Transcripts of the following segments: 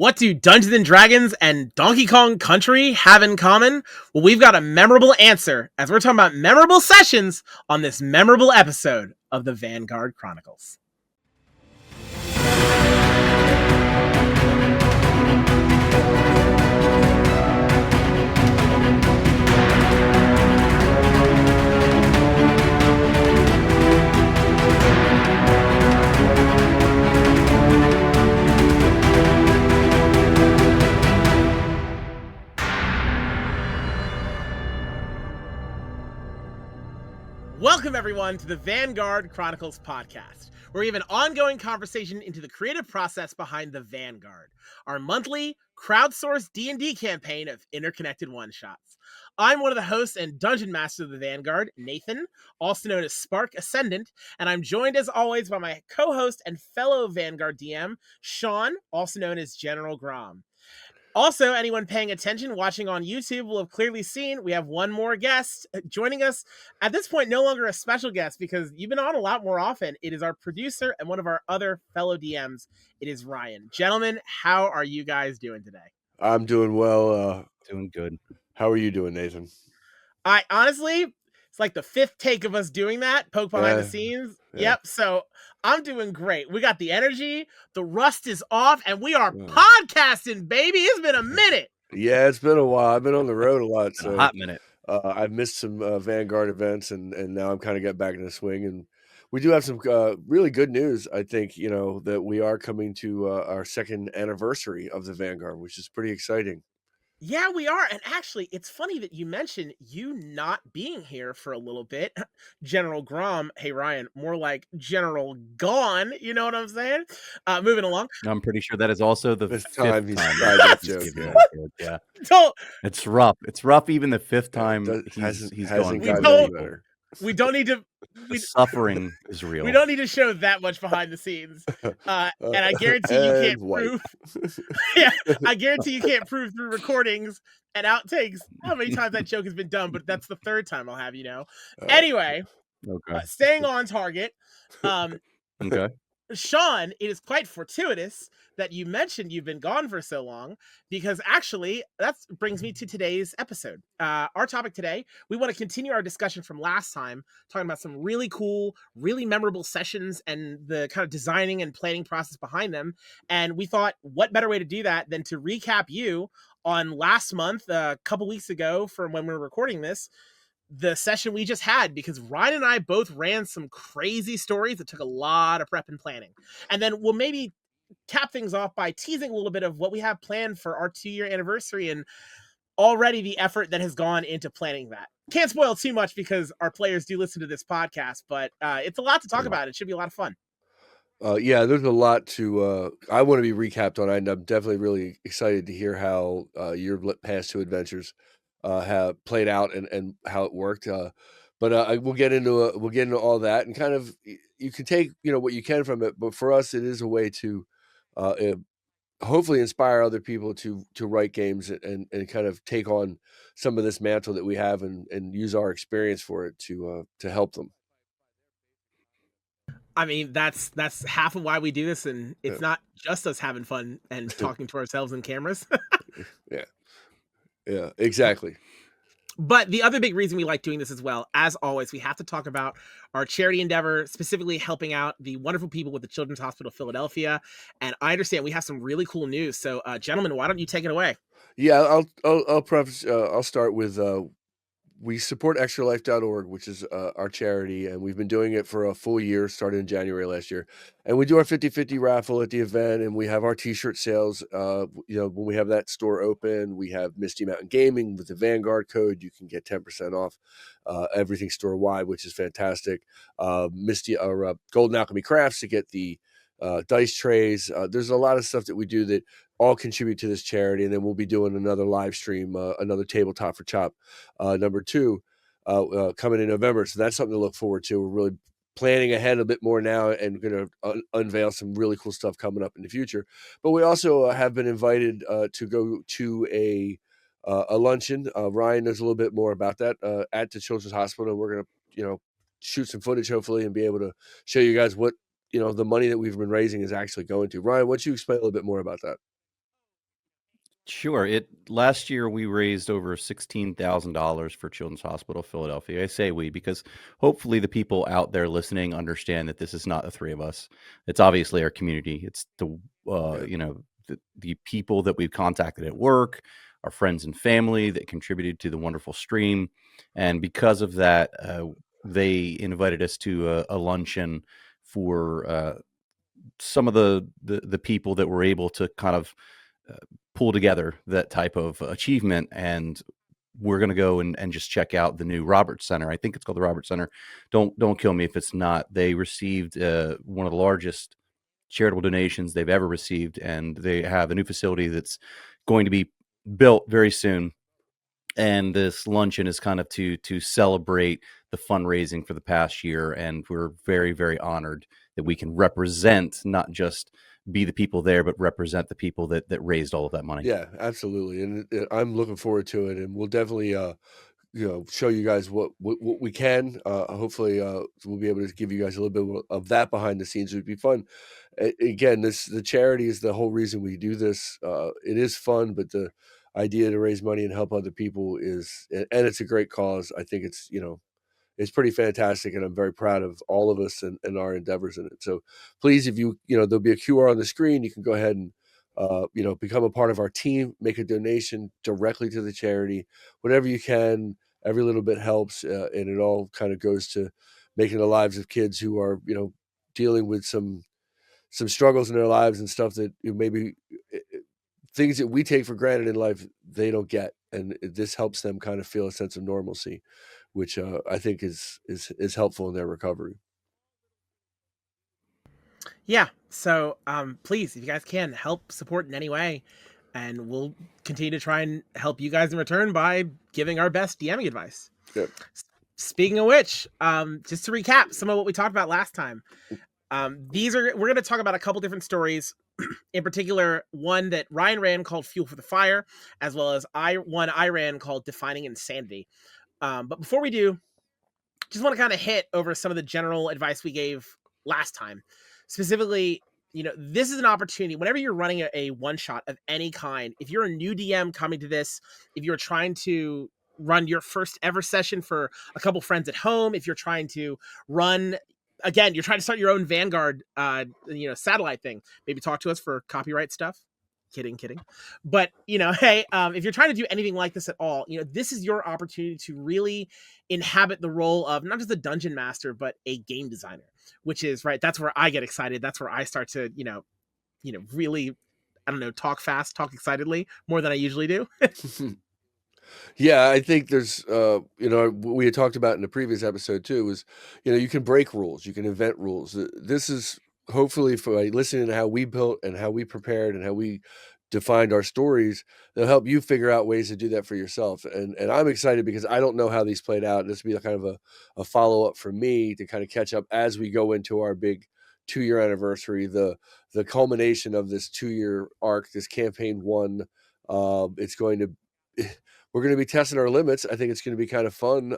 What do Dungeons and Dragons and Donkey Kong Country have in common? Well, we've got a memorable answer as we're talking about memorable sessions on this memorable episode of the Vanguard Chronicles. Welcome, everyone, to the Vanguard Chronicles podcast, where we have an ongoing conversation into the creative process behind the Vanguard, our monthly crowdsourced D&D campaign of interconnected one-shots. I'm one of the hosts and dungeon masters of the Vanguard, Nathan, also known as Spark Ascendant, and I'm joined, as always, by my co-host and fellow Vanguard DM, Sean, also known as General Grom. Also, anyone paying attention watching on YouTube will have clearly seen we have one more guest joining us. At this point, no longer a special guest because you've been on a lot more often. It is our producer and one of our other fellow DMs. It is Ryan. Gentlemen, how are you guys doing today? I'm doing well. Doing good. How are you doing, Nathan? I honestly, it's like the fifth take of us doing that, poke behind the scenes. Yeah. Yep, so I'm doing great. We got the energy, the rust is off, and we are podcasting, baby. It's been a minute. Yeah, it's been a while. I've been on the road a lot, so a hot minute. I've missed some Vanguard events, and now I'm kind of getting back in the swing. And we do have some really good news. I think that we are coming to our second anniversary of the Vanguard, which is pretty exciting. Yeah, we are. And actually, it's funny that you mentioned you not being here for a little bit. General Grom, hey, Ryan, more like General Gone. You know what I'm saying? Moving along. I'm pretty sure that is also the This fifth time he's time. tried that joke. Yeah. So, it's rough. It's rough even the fifth time He's gone. gotten any better. We don't need to. The suffering is real. We don't need to show that much behind the scenes. And I guarantee you can't prove. Yeah, I guarantee you can't prove through recordings and outtakes how many times that joke has been done, but that's the third time I'll have you know. Anyway, staying on target. Okay. Sean, it is quite fortuitous that you mentioned you've been gone for so long, because actually that brings me to today's episode. Our topic today, we want to continue our discussion from last time, talking about some really cool, really memorable sessions and the kind of designing and planning process behind them. And we thought, what better way to do that than to recap you on last month, a couple weeks ago from when we were recording this, the session we just had, because Ryan and I both ran some crazy stories that took a lot of prep and planning. And then we'll maybe cap things off by teasing a little bit of what we have planned for our 2-year anniversary and already the effort that has gone into planning that. Can't spoil too much because our players do listen to this podcast, but it's a lot to talk about. It should be a lot of fun. Yeah, there's a lot to I want to be recapped on. I'm definitely really excited to hear how your past 2 adventures have played out and how it worked. But we'll get into all that, and kind of you can take what you can from it. But for us, it is a way to hopefully inspire other people to write games and kind of take on some of this mantle that we have and use our experience for it to help them. I mean, that's half of why we do this, and it's not just us having fun and talking to ourselves in cameras. Yeah, exactly. But the other big reason we like doing this as well, as always, we have to talk about our charity endeavor, specifically helping out the wonderful people with the Children's Hospital of Philadelphia. And I understand we have some really cool news. So, gentlemen, why don't you take it away? Yeah, I'll preface. I'll start with we support extralife.org, which is our charity, and we've been doing it for a full year, started in January last year. And we do our 50/50 raffle at the event, and we have our t-shirt sales. When we have that store open, we have Misty Mountain Gaming with the Vanguard code. You can get 10% off everything store-wide, which is fantastic. Golden Alchemy Crafts to get the dice trays. There's a lot of stuff that we do that all contribute to this charity, and then we'll be doing another live stream, another tabletop for Chop number 2 coming in November. So that's something to look forward to. We're really planning ahead a bit more now and going to unveil some really cool stuff coming up in the future. But we also have been invited to go to a luncheon. Ryan knows a little bit more about that at the Children's Hospital. We're going to shoot some footage hopefully and be able to show you guys what the money that we've been raising is actually going to. Ryan, why don't you explain a little bit more about that? Sure. Last year we raised over $16,000 for Children's Hospital of Philadelphia. I say we because hopefully the people out there listening understand that this is not the three of us. It's obviously our community. It's Yeah. the people that we've contacted at work, our friends and family that contributed to the wonderful stream, and because of that, they invited us to a luncheon for some of the people that were able to kind of uh, pull together that type of achievement. And we're going to go and just check out the new Roberts Center. I think it's called the Roberts Center. Don't kill me if it's not. They received one of the largest charitable donations they've ever received, and they have a new facility that's going to be built very soon. And this luncheon is kind of to celebrate the fundraising for the past year, and we're very, very honored that we can represent, not just be the people there, but represent the people that raised all of that money. Yeah, absolutely, and I'm looking forward to it, and we'll definitely show you guys what we can. Hopefully, we'll be able to give you guys a little bit of that behind the scenes. It would be fun. Again, the charity is the whole reason we do this. It is fun, but the idea to raise money and help other people and it's a great cause. I think it's pretty fantastic, and I'm very proud of all of us and our endeavors in it. So please, if there'll be a QR on the screen, you can go ahead and become a part of our team, make a donation directly to the charity, whatever you can. Every little bit helps, and it all kind of goes to making the lives of kids who are dealing with some struggles in their lives and stuff that maybe things that we take for granted in life they don't get, and this helps them kind of feel a sense of normalcy, which I think is helpful in their recovery. Yeah. So please, if you guys can help support in any way, and we'll continue to try and help you guys in return by giving our best DMing advice. Yep. Speaking of which, just to recap some of what we talked about last time, we're going to talk about a couple different stories. In particular, one that Ryan ran called Fuel for the Fire, as well as one I ran called Defining Insanity. But before we do, just want to kind of hit over some of the general advice we gave last time. Specifically, this is an opportunity whenever you're running a one shot of any kind. If you're a new DM coming to this, if you're trying to run your first ever session for a couple friends at home, if you're trying to run again, you're trying to start your own Vanguard satellite thing, maybe talk to us for copyright stuff. Kidding. But hey, if you're trying to do anything like this at all, this is your opportunity to really inhabit the role of not just a dungeon master, but a game designer, which is right. That's where I get excited. That's where I start to, really, I don't know, talk fast, talk excitedly more than I usually do. Yeah, I think there's, we had talked about in the previous episode too, was, you can break rules, you can invent rules. This is hopefully for listening to how we built and how we prepared and how we defined our stories, they'll help you figure out ways to do that for yourself. And I'm excited because I don't know how these played out. This will be kind of a follow up for me to kind of catch up as we go into our big 2-year anniversary, the culmination of this 2-year arc, this campaign one. It's going to we're going to be testing our limits. I think it's going to be kind of fun.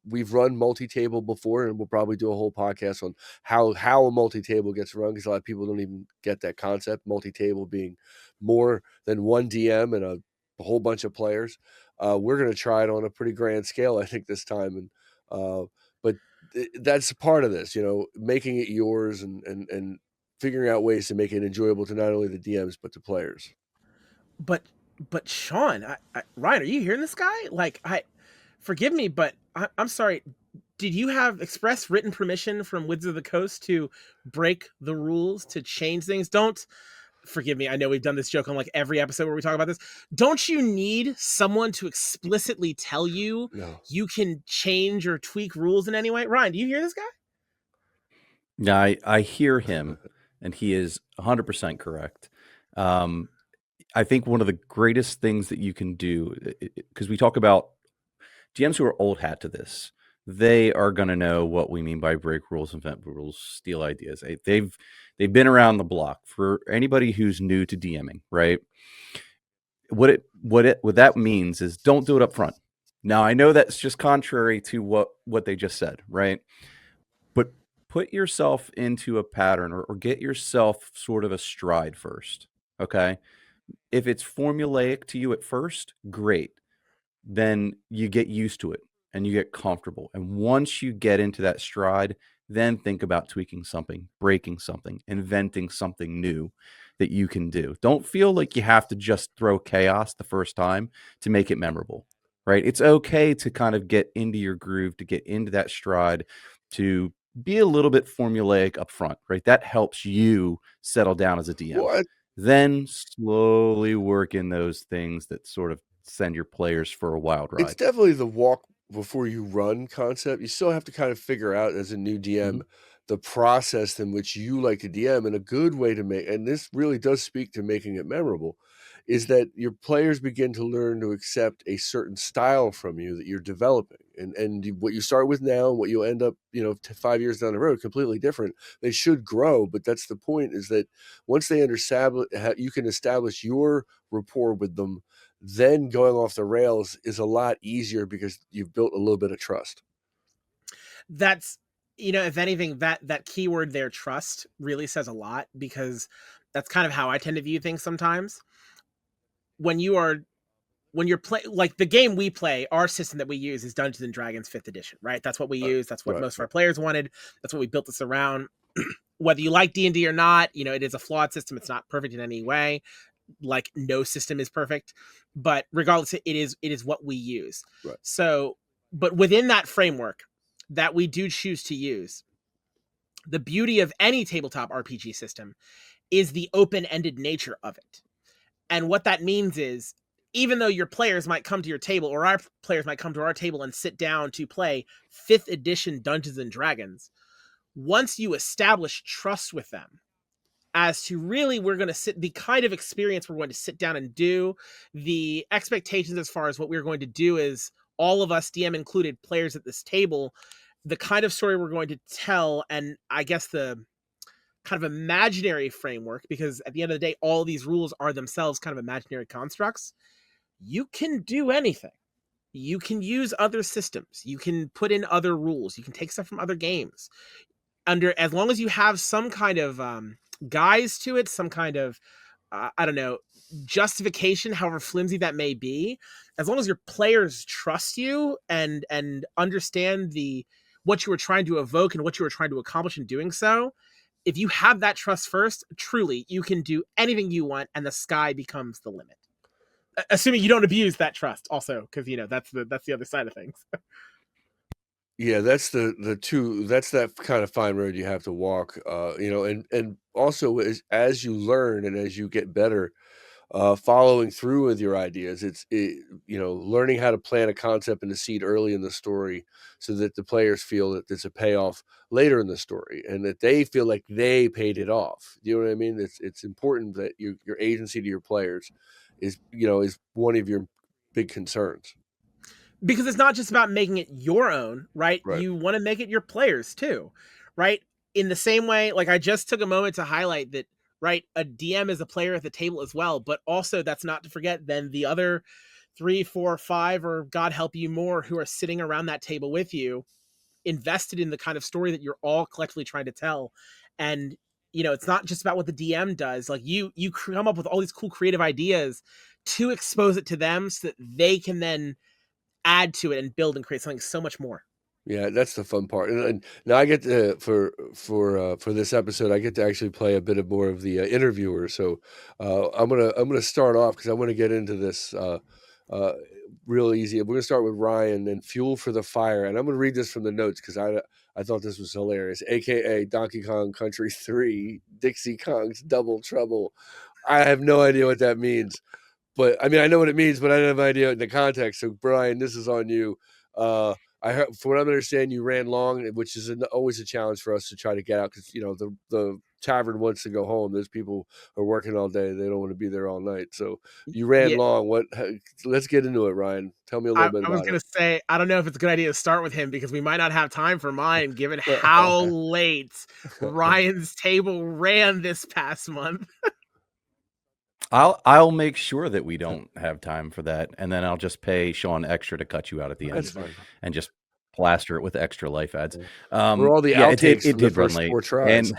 We've run multi-table before, and we'll probably do a whole podcast on how a multi-table gets run, because a lot of people don't even get that concept. Multi-table being more than one DM and a whole bunch of players. We're going to try it on a pretty grand scale, I think, this time. But that's part of this, making it yours and figuring out ways to make it enjoyable to not only the DMs but the players. But Sean, Ryan, are you hearing this guy? Like, forgive me, but I'm sorry. Did you have express written permission from Wizards of the Coast to break the rules, to change things? Don't forgive me. I know we've done this joke on like every episode where we talk about this. Don't you need someone to explicitly tell you you can change or tweak rules in any way? Ryan, do you hear this guy? Yeah, I hear him, and he is 100% correct. I think one of the greatest things that you can do, because we talk about GMs who are old hat to this, they are going to know what we mean by break rules, invent rules, steal ideas. They've been around the block. For anybody who's new to DMing, right? What that means is don't do it up front. Now, I know that's just contrary to what they just said, right? But put yourself into a pattern or get yourself sort of a stride first, okay? If it's formulaic to you at first, great. Then you get used to it and you get comfortable. And once you get into that stride, then think about tweaking something, breaking something, inventing something new that you can do. Don't feel like you have to just throw chaos the first time to make it memorable, right? It's okay to kind of get into your groove, to get into that stride, to be a little bit formulaic up front, right? That helps you settle down as a DM. Well, Then slowly work in those things that sort of send your players for a wild it's ride. definitely the walk before you run concept. You still have to kind of figure out as a new DM the process in which you like to DM, and a good way to make, and this really does speak to making it memorable, is that your players begin to learn to accept a certain style from you that you're developing. And what you start with now and what you'll end up, 5 years down the road, completely different. They should grow, but that's the point, is that once they you can establish your rapport with them, then going off the rails is a lot easier because you've built a little bit of trust. That's, if anything, that keyword there, trust, really says a lot, because that's kind of how I tend to view things sometimes. When you're like the game we play, our system that we use is Dungeons and Dragons 5th edition, right? That's what we use. That's what most of our players wanted. That's what we built this around. Whether you like D&D or not, it is a flawed system. It's not perfect in any way. Like, no system is perfect, but regardless, it is what we use. Right. So, but within that framework that we do choose to use, the beauty of any tabletop RPG system is the open-ended nature of it. And what that means is, even though your players might come to your table, or our players might come to our table and sit down to play 5th edition Dungeons and Dragons, once you establish trust with them as to really we're going to the kind of experience we're going to sit down and do, the expectations as far as what we're going to do is, all of us, DM included, players at this table, the kind of story we're going to tell, and I guess the kind of imaginary framework, because at the end of the day, all these rules are themselves kind of imaginary constructs. You can do anything. You can use other systems. You can put in other rules. You can take stuff from other games. As long as you have some kind of guise to it, some kind of justification, however flimsy that may be, as long as your players trust you and understand what you were trying to evoke and what you were trying to accomplish in doing so, if you have that trust first, truly, you can do anything you want, and the sky becomes the limit. Assuming you don't abuse that trust, also, because that's the other side of things. Yeah, that's that's that kind of fine road you have to walk. And also as you learn and as you get better, following through with your ideas, learning how to plant a concept and a seed early in the story, so that the players feel that there's a payoff later in the story, and that they feel like they paid it off. You know what I mean? It's important that your agency to your players is one of your big concerns. Because it's not just about making it your own, right? You want to make it your players too, right? In the same way, like I just took a moment to highlight that, right? A DM is a player at the table as well, but also that's not to forget then the other 3, 4, 5, or God help you more, who are sitting around that table with you, invested in the kind of story that you're all collectively trying to tell. And, it's not just about what the DM does. Like you come up with all these cool creative ideas to expose it to them so that they can then add to it and build and create something so much more. Yeah, that's the fun part. And now I get to for this episode, I get to actually play a bit of more of the interviewer. So I'm gonna start off, because I want to get into this real easy. We're gonna start with Ryan and Fuel for the Fire, and I'm gonna read this from the notes because I thought this was hilarious. AKA Donkey Kong Country 3, Dixie Kong's Double Trouble. I have no idea what that means. But I mean, I know what it means, but I don't have an idea in the context. So, Brian, this is on you. I heard, from what I understand, you ran long, which is always a challenge for us to try to get out, because the tavern wants to go home. Those people are working all day; they don't want to be there all night. So you ran long. Let's get into it, Ryan. Tell me a little bit about it. I was going to say, I don't know if it's a good idea to start with him, because we might not have time for mine, given how late Ryan's table ran this past month. I'll make sure that we don't have time for that, and then I'll just pay Sean extra to cut you out at the end, and just plaster it with extra life adds. For all the outtakes, it did run late. 4 tries.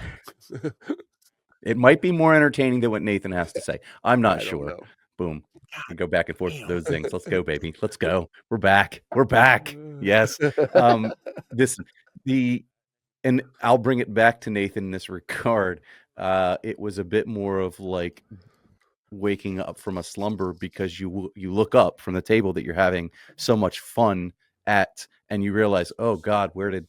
It might be more entertaining than what Nathan has to say. I'm not I don't sure. know. Boom. God We go back and forth with damn. those things. Let's go, baby. Let's go. We're back. We're back. Yes. This and I'll bring it back to Nathan in this regard. It was a bit more of like waking up from a slumber because you look up from the table that you're having so much fun at, and you realize, oh God, where did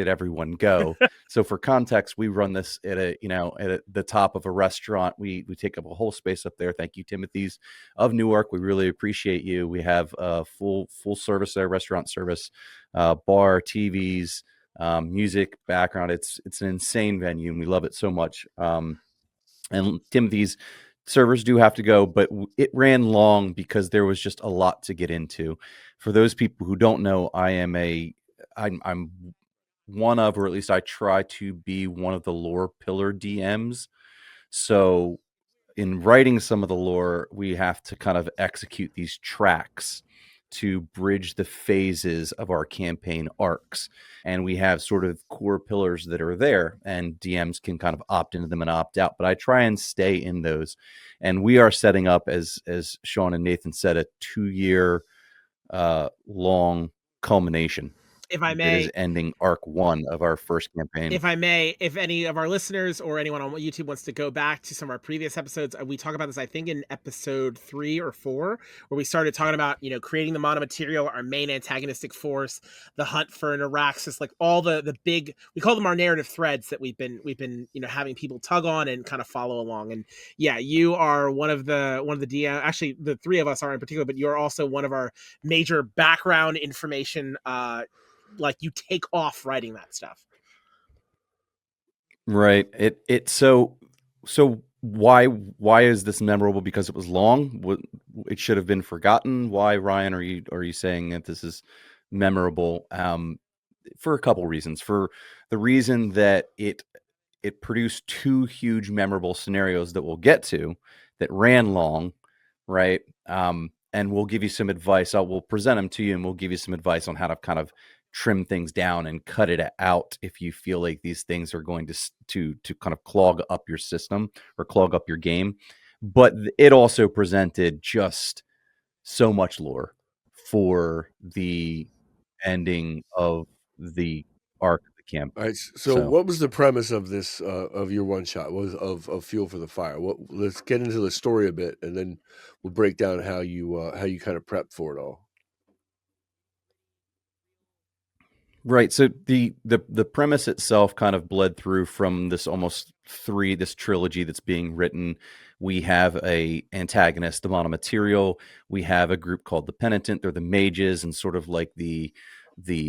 everyone go? So for context, we run this at the top of a restaurant. We take up a whole space up there. Thank you, Timothy's of Newark. We really appreciate you. We have a full service there, restaurant service, bar, TVs, music, background. It's an insane venue, and we love it so much. And Timothy's servers do have to go, but it ran long because there was just a lot to get into. For those people who don't know, I'm one of, or at least I try to be one of the lore pillar DMs. So in writing some of the lore, we have to kind of execute these tracks to bridge the phases of our campaign arcs. And we have sort of core pillars that are there, and DMs can kind of opt into them and opt out. But I try and stay in those. And we are setting up, as Sean and Nathan said, a 2-year long culmination. If I It may, is ending arc 1 of our first campaign. if I may, if any of our listeners or anyone on YouTube wants to go back to some of our previous episodes, we talk about this, I think, in episode 3 or 4, where we started talking about, creating the monomaterial, our main antagonistic force, the hunt for an Araxis, like all the big, we call them our narrative threads that we've been having people tug on and kind of follow along. And yeah, you are one of the DM, actually the 3 of us are in particular, but you're also one of our major background information, like you take off writing that stuff. Right. So why is this memorable? Because it was long? It should have been forgotten. Why, Ryan, are you saying that this is memorable? For a couple reasons. For the reason that it produced 2 huge memorable scenarios that we'll get to that ran long, right? And we'll give you some advice. We'll present them to you, and we'll give you some advice on how to kind of trim things down and cut it out if you feel like these things are going to kind of clog up your system or clog up your game. But it also presented just so much lore for the ending of the arc of the camp. All right. So what was the premise of this of your one shot? Was of Fuel for the Fire? Let's get into the story a bit, and then we'll break down how you kind of prepped for it all. Right. So the premise itself kind of bled through from this this trilogy that's being written. We have a antagonist, the monomaterial. We have a group called the Penitent. They're the mages, and sort of like the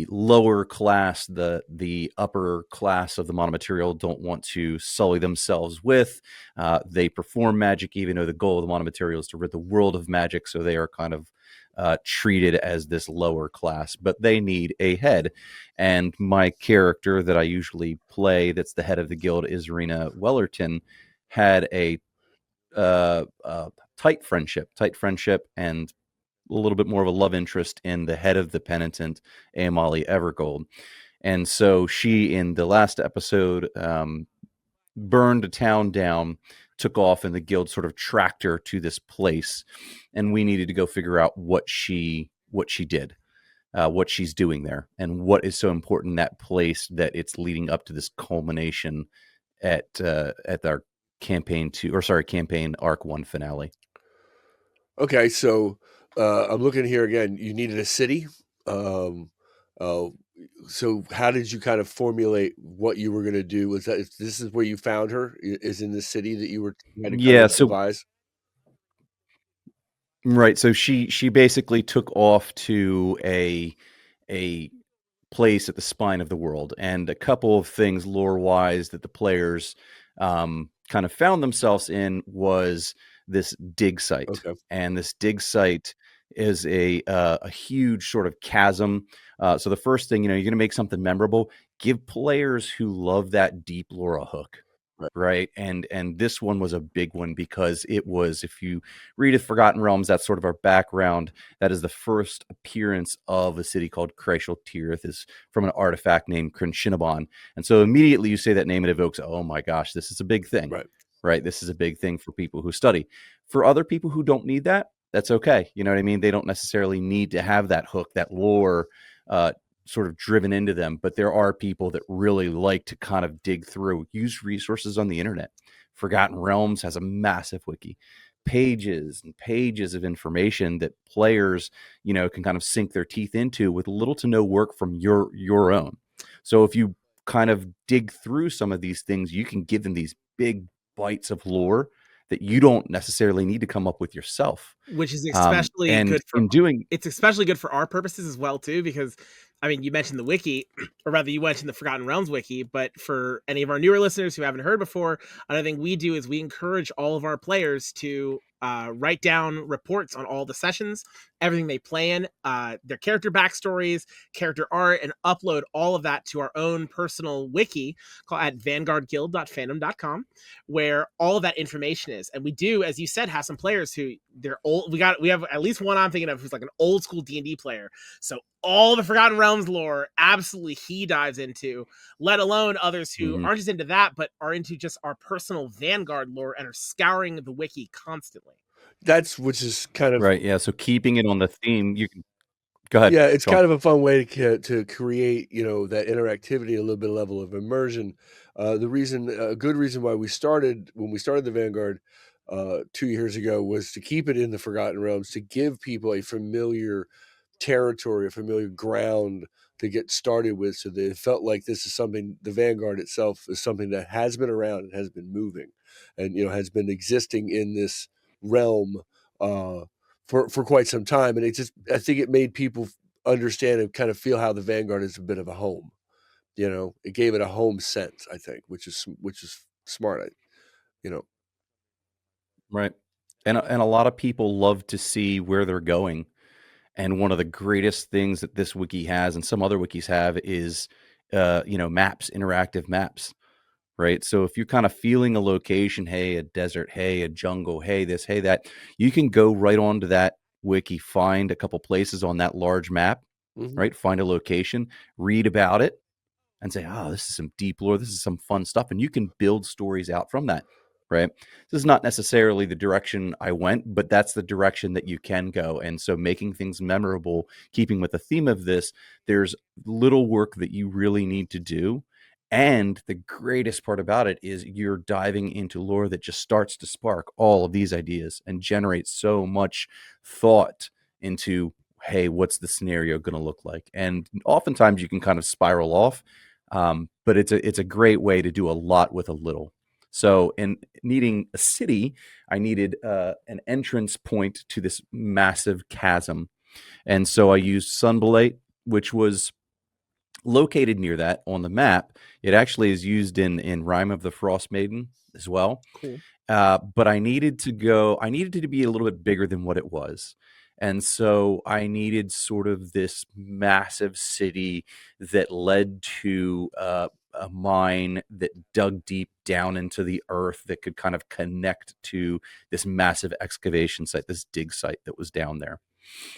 lower class, the upper class of the monomaterial don't want to sully themselves with. They perform magic, even though the goal of the monomaterial is to rid the world of magic. So they are kind of treated as this lower class, but they need a head. And my character that I usually play, that's the head of the guild, Isarina Wellerton, had a tight friendship, and a little bit more of a love interest in the head of the Penitent, Amali Evergold. And so she, in the last episode, burned a town down, took off, and the guild sort of tracked her to this place, and we needed to go figure out what she did, what she's doing there, and what is so important in that place that it's leading up to this culmination at our campaign arc 1 finale. Okay, so I'm looking here again. You needed a city. So how did you kind of formulate what you were going to do? Was this is where you found her? Is in the city that you were trying to kind of devise? Right. So she basically took off to a place at the spine of the world, and a couple of things lore wise that the players kind of found themselves in was this dig site. Okay. And this dig site is a huge sort of chasm. So the first thing, you're going to make something memorable, give players who love that deep lore a hook. Right. And this one was a big one because it was, if you read of Forgotten Realms, that's sort of our background. That is the first appearance of a city called Kreishal Tirith, is from an artifact named Krinshinabon. And so immediately you say that name, it evokes, oh my gosh, this is a big thing. Right. right? This is a big thing for people who study. For other people who don't need that, that's okay. You know what I mean? They don't necessarily need to have that hook, that lore sort of driven into them. But there are people that really like to kind of dig through, use resources on the internet. Forgotten Realms has a massive wiki, pages and pages of information that players, can kind of sink their teeth into with little to no work from your own. So if you kind of dig through some of these things, you can give them these big bites of lore that you don't necessarily need to come up with yourself. Which is especially And good for in doing, it's especially good for our purposes as well too, because I mean, you mentioned the wiki, or rather you mentioned the Forgotten Realms wiki, but for any of our newer listeners who haven't heard before, another thing we do is we encourage all of our players to write down reports on all the sessions, everything they plan, their character backstories, character art, and upload all of that to our own personal wiki called at vanguardguild.fandom.com, where all of that information is. And we do, as you said, have some players who they're old. We have at least one I'm thinking of who's like an old school D&D player. So all the Forgotten Realms lore, absolutely he dives into, let alone others who aren't just into that, but are into just our personal Vanguard lore and are scouring the wiki constantly. Which is kind of right, yeah. So keeping it on the theme, you can go ahead, yeah, it's Sean. kind of a fun way to create, that interactivity, a little bit of level of immersion. A good reason why when we started the Vanguard 2 years ago, was to keep it in the Forgotten Realms, to give people a familiar territory, a familiar ground to get started with, so that it felt like this is something, the Vanguard itself is something that has been around and has been moving, and has been existing in this realm for quite some time. And I think it made people understand and kind of feel how the Vanguard is a bit of a home. It gave it a home sense, I think, which is smart. Right. And a lot of people love to see where they're going. And one of the greatest things that this wiki has, and some other wikis have, is maps, interactive maps. Right. So if you're kind of feeling a location, hey, a desert, hey, a jungle, hey, this, hey, that, you can go right onto that wiki, find a couple places on that large map, right? Find a location, read about it, and say, oh, this is some deep lore. This is some fun stuff. And you can build stories out from that, right? This is not necessarily the direction I went, but that's the direction that you can go. And so making things memorable, keeping with the theme of this, there's little work that you really need to do. And the greatest part about it is you're diving into lore that just starts to spark all of these ideas and generate so much thought into, hey, what's the scenario going to look like? And oftentimes you can kind of spiral off, but it's a great way to do a lot with a little. So in needing a city, I needed an entrance point to this massive chasm. And so I used Sunblight, which was located near that on the map. It actually is used in Rime of the Frost Maiden as well. Cool. But I needed it to be a little bit bigger than what it was. And so I needed sort of this massive city that led to a mine that dug deep down into the earth that could kind of connect to this massive excavation site, this dig site that was down there.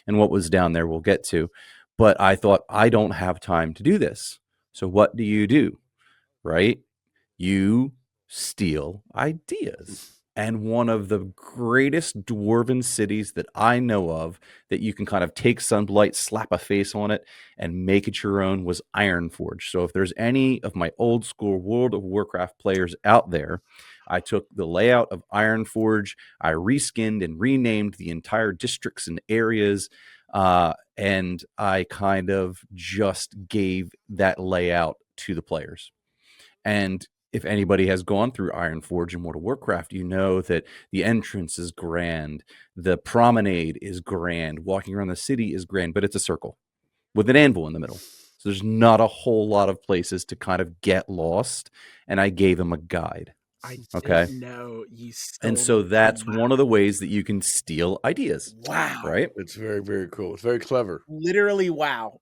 And what was down there we'll get to. But I thought, I don't have time to do this. So what do? Right? You steal ideas. And one of the greatest dwarven cities that I know of that you can kind of take Sunblight, slap a face on it, and make it your own was Ironforge. So if there's any of my old school World of Warcraft players out there, I took the layout of Ironforge, I reskinned and renamed the entire districts and areas, and I kind of just gave that layout to the players. And if anybody has gone through Ironforge and World of Warcraft, you know that the entrance is grand, the promenade is grand, walking around the city is grand, but it's a circle with an anvil in the middle. So there's not a whole lot of places to kind of get lost. And I gave them a guide. I Okay. didn't know you stole. And so that's one of the ways that you can steal ideas. Wow. Right? It's very, very cool. It's very clever. Literally wow.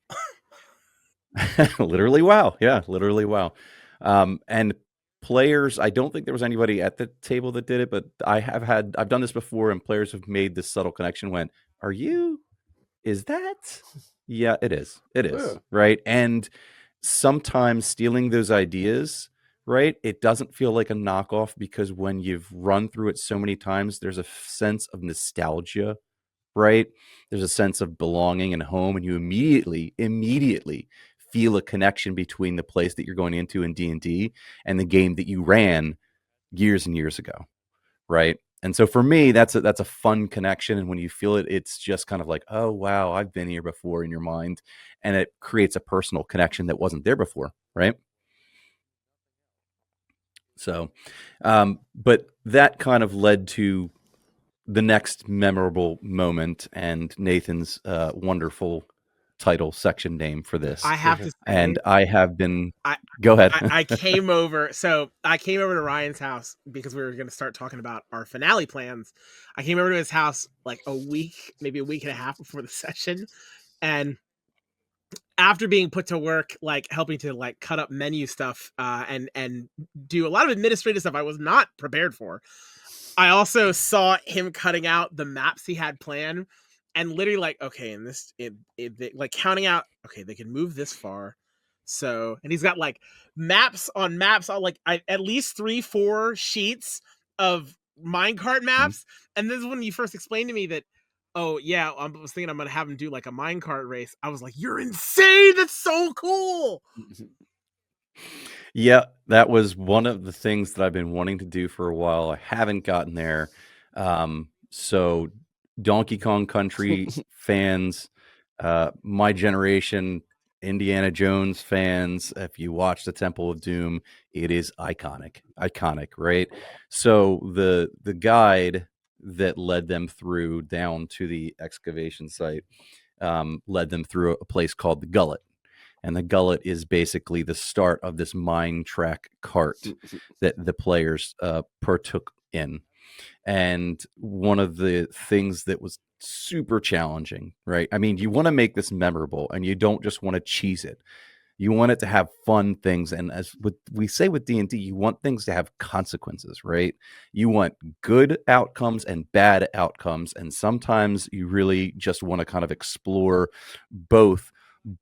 Literally wow. Yeah, literally wow. And players, I don't think there was anybody at the table that did it, but I've done this before, and players have made this subtle connection, went, is that? Yeah, it is. Yeah. Right? And sometimes stealing those ideas right? It doesn't feel like a knockoff because when you've run through it so many times, there's a sense of nostalgia, right? There's a sense of belonging and home, and you immediately feel a connection between the place that you're going into in D&D and the game that you ran years and years ago, right? And so for me, that's a fun connection, and when you feel it, it's just kind of like, oh wow, I've been here before in your mind, and it creates a personal connection that wasn't there before, right? So, but that kind of led to the next memorable moment and Nathan's wonderful title section name for this. I have to say, And I have been. I Go ahead. I came over. So I came over to Ryan's house because we were going to start talking about our finale plans. I came over to his house like a week, maybe a week and a half before the session, and after being put to work, like helping to like cut up menu stuff and do a lot of administrative stuff I was not prepared for. I also saw him cutting out the maps he had planned, and literally like, okay, and this like counting out, okay, they can move this far. So, and he's got like maps on like at least 3-4 sheets of minecart maps. And this is when you first explained to me that, oh yeah, I was thinking I'm gonna have him do like a minecart race. I was like, you're insane! That's so cool. Yeah, that was one of the things that I've been wanting to do for a while. I haven't gotten there. So Donkey Kong Country fans, my generation, Indiana Jones fans, if you watch the Temple of Doom, it is iconic, right? So the guide that led them through down to the excavation site led them through a place called the Gullet. And the Gullet is basically the start of this mine track cart that the players partook in. And one of the things that was super challenging, right? I mean, you want to make this memorable and you don't just want to cheese it. You want it to have fun things. And as we say with D&D, you want things to have consequences, right? You want good outcomes and bad outcomes. And sometimes you really just want to kind of explore both,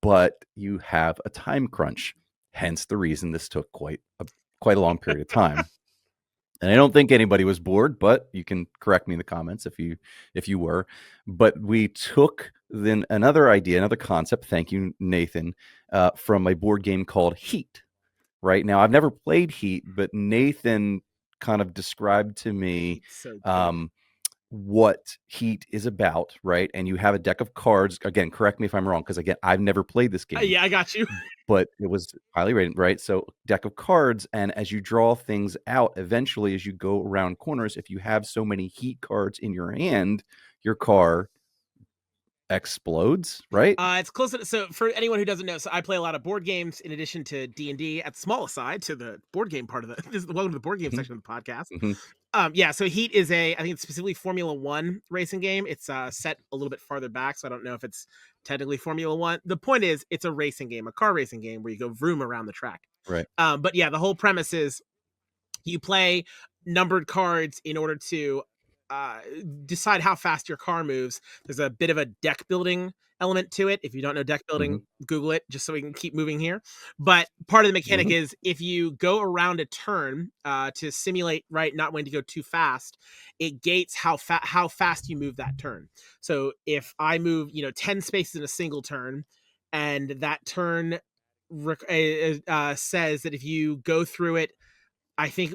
but you have a time crunch. Hence the reason this took quite a long period of time. And I don't think anybody was bored, but you can correct me in the comments if you were. But we took then another idea, another concept. Thank you, Nathan, from a board game called Heat. Right now, I've never played Heat, but Nathan kind of described to me what Heat is about, right? And you have a deck of cards. Again, correct me if I'm wrong, because again, I've never played this game. Yeah, I got you. But it was highly rated, right? So deck of cards, and as you draw things out, eventually, as you go around corners, if you have so many Heat cards in your hand, your car explodes, right? It's close to, so for anyone who doesn't know, so I play a lot of board games in addition to D&D at the small aside to the board game part of the this is welcome to the board game section of the podcast. Yeah, so Heat is I think it's specifically Formula One racing game. It's set a little bit farther back, so I don't know if it's technically Formula One. The point is, it's a racing game, a car racing game where you go vroom around the track. Right. But yeah, the whole premise is you play numbered cards in order to decide how fast your car moves. There's a bit of a deck building element to it. If you don't know deck building, Google it just so we can keep moving here. But part of the mechanic is if you go around a turn to simulate, right, not wanting to go too fast, it gates how fast you move that turn. So if I move, 10 spaces in a single turn, and that turn says that if you go through it, I think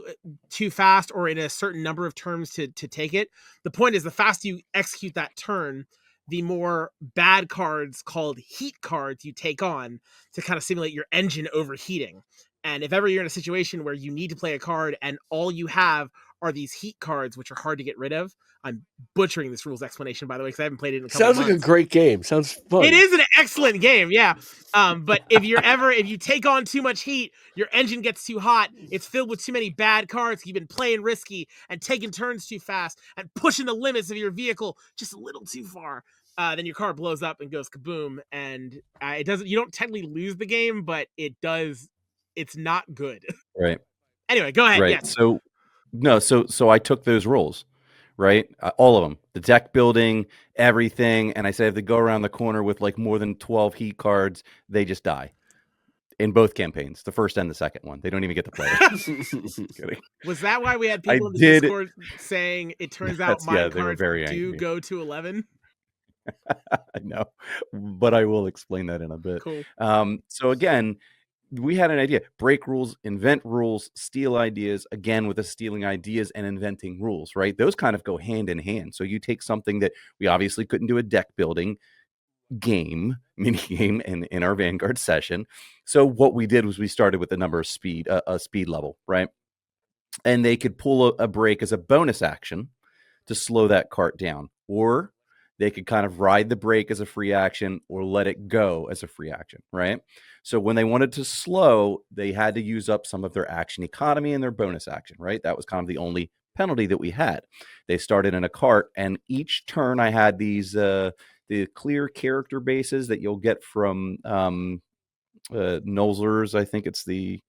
too fast or in a certain number of turns to take it. The point is, the faster you execute that turn, the more bad cards called heat cards you take on to kind of simulate your engine overheating. And if ever you're in a situation where you need to play a card and all you have are these heat cards, which are hard to get rid of. I'm butchering this rules explanation, by the way, because I haven't played it in a couple Sounds months. like a great game. Sounds fun. It is an excellent game, yeah. But if you take on too much heat, your engine gets too hot, it's filled with too many bad cards, you've been playing risky and taking turns too fast and pushing the limits of your vehicle just a little too far, then your car blows up and goes kaboom. And you don't technically lose the game, but it's not good. Right. Anyway, go ahead. Right. Yes. So I took those rules, right? All of them, the deck building, everything. And I said, if they go around the corner with like more than 12 heat cards, they just die. in both campaigns, the first and the second one. They don't even get to play it. Kidding. Was that why we had I people in the did. Discord saying it turns out They were minecarts very do angry. go to 11? I know, but I will explain that in a bit. Cool. So again, we had an idea: break rules, invent rules, steal ideas. Again, with the stealing ideas and inventing rules, right? Those kind of go hand in hand. So you take something that we obviously couldn't do a deck building mini game in our Vanguard session. So what we did was we started with the number of speed, a speed level, right? And they could pull a break as a bonus action to slow that cart down, or they could kind of ride the break as a free action or let it go as a free action, right? So when they wanted to slow, they had to use up some of their action economy and their bonus action, right? That was kind of the only penalty that we had. They started in a cart, and each turn I had these the clear character bases that you'll get from Nolzers. I think it's the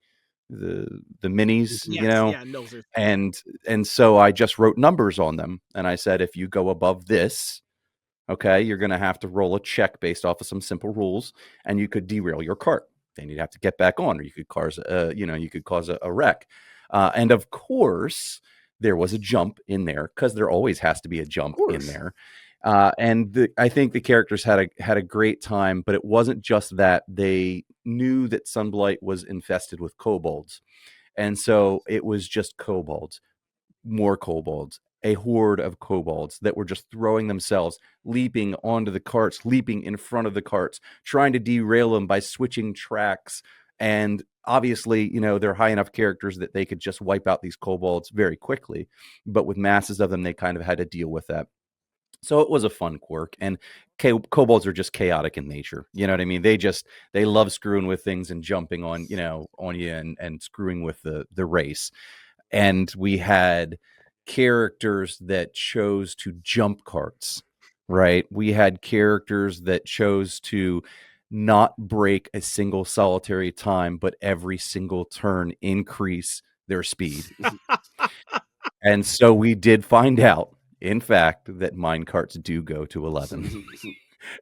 minis, Yes, yeah, Nolzers. and so I just wrote numbers on them, and I said, if you go above this, okay, you're going to have to roll a check based off of some simple rules, and you could derail your cart. Then you'd have to get back on, or you could cause a wreck. And of course, there was a jump in there, because there always has to be a jump in there. I think the characters had a great time, but it wasn't just that. They knew that Sunblight was infested with kobolds, and so it was just kobolds, more kobolds, a horde of kobolds that were just throwing themselves, leaping onto the carts, leaping in front of the carts, trying to derail them by switching tracks. And obviously, they're high enough characters that they could just wipe out these kobolds very quickly. But with masses of them, they kind of had to deal with that. So it was a fun quirk, and kobolds are just chaotic in nature. You know what I mean? They love screwing with things and jumping on you and screwing with the race. And we had characters that chose to jump carts, right? We had characters that chose to not break a single solitary time, but every single turn increase their speed. And so we did find out, in fact, that minecarts do go to 11.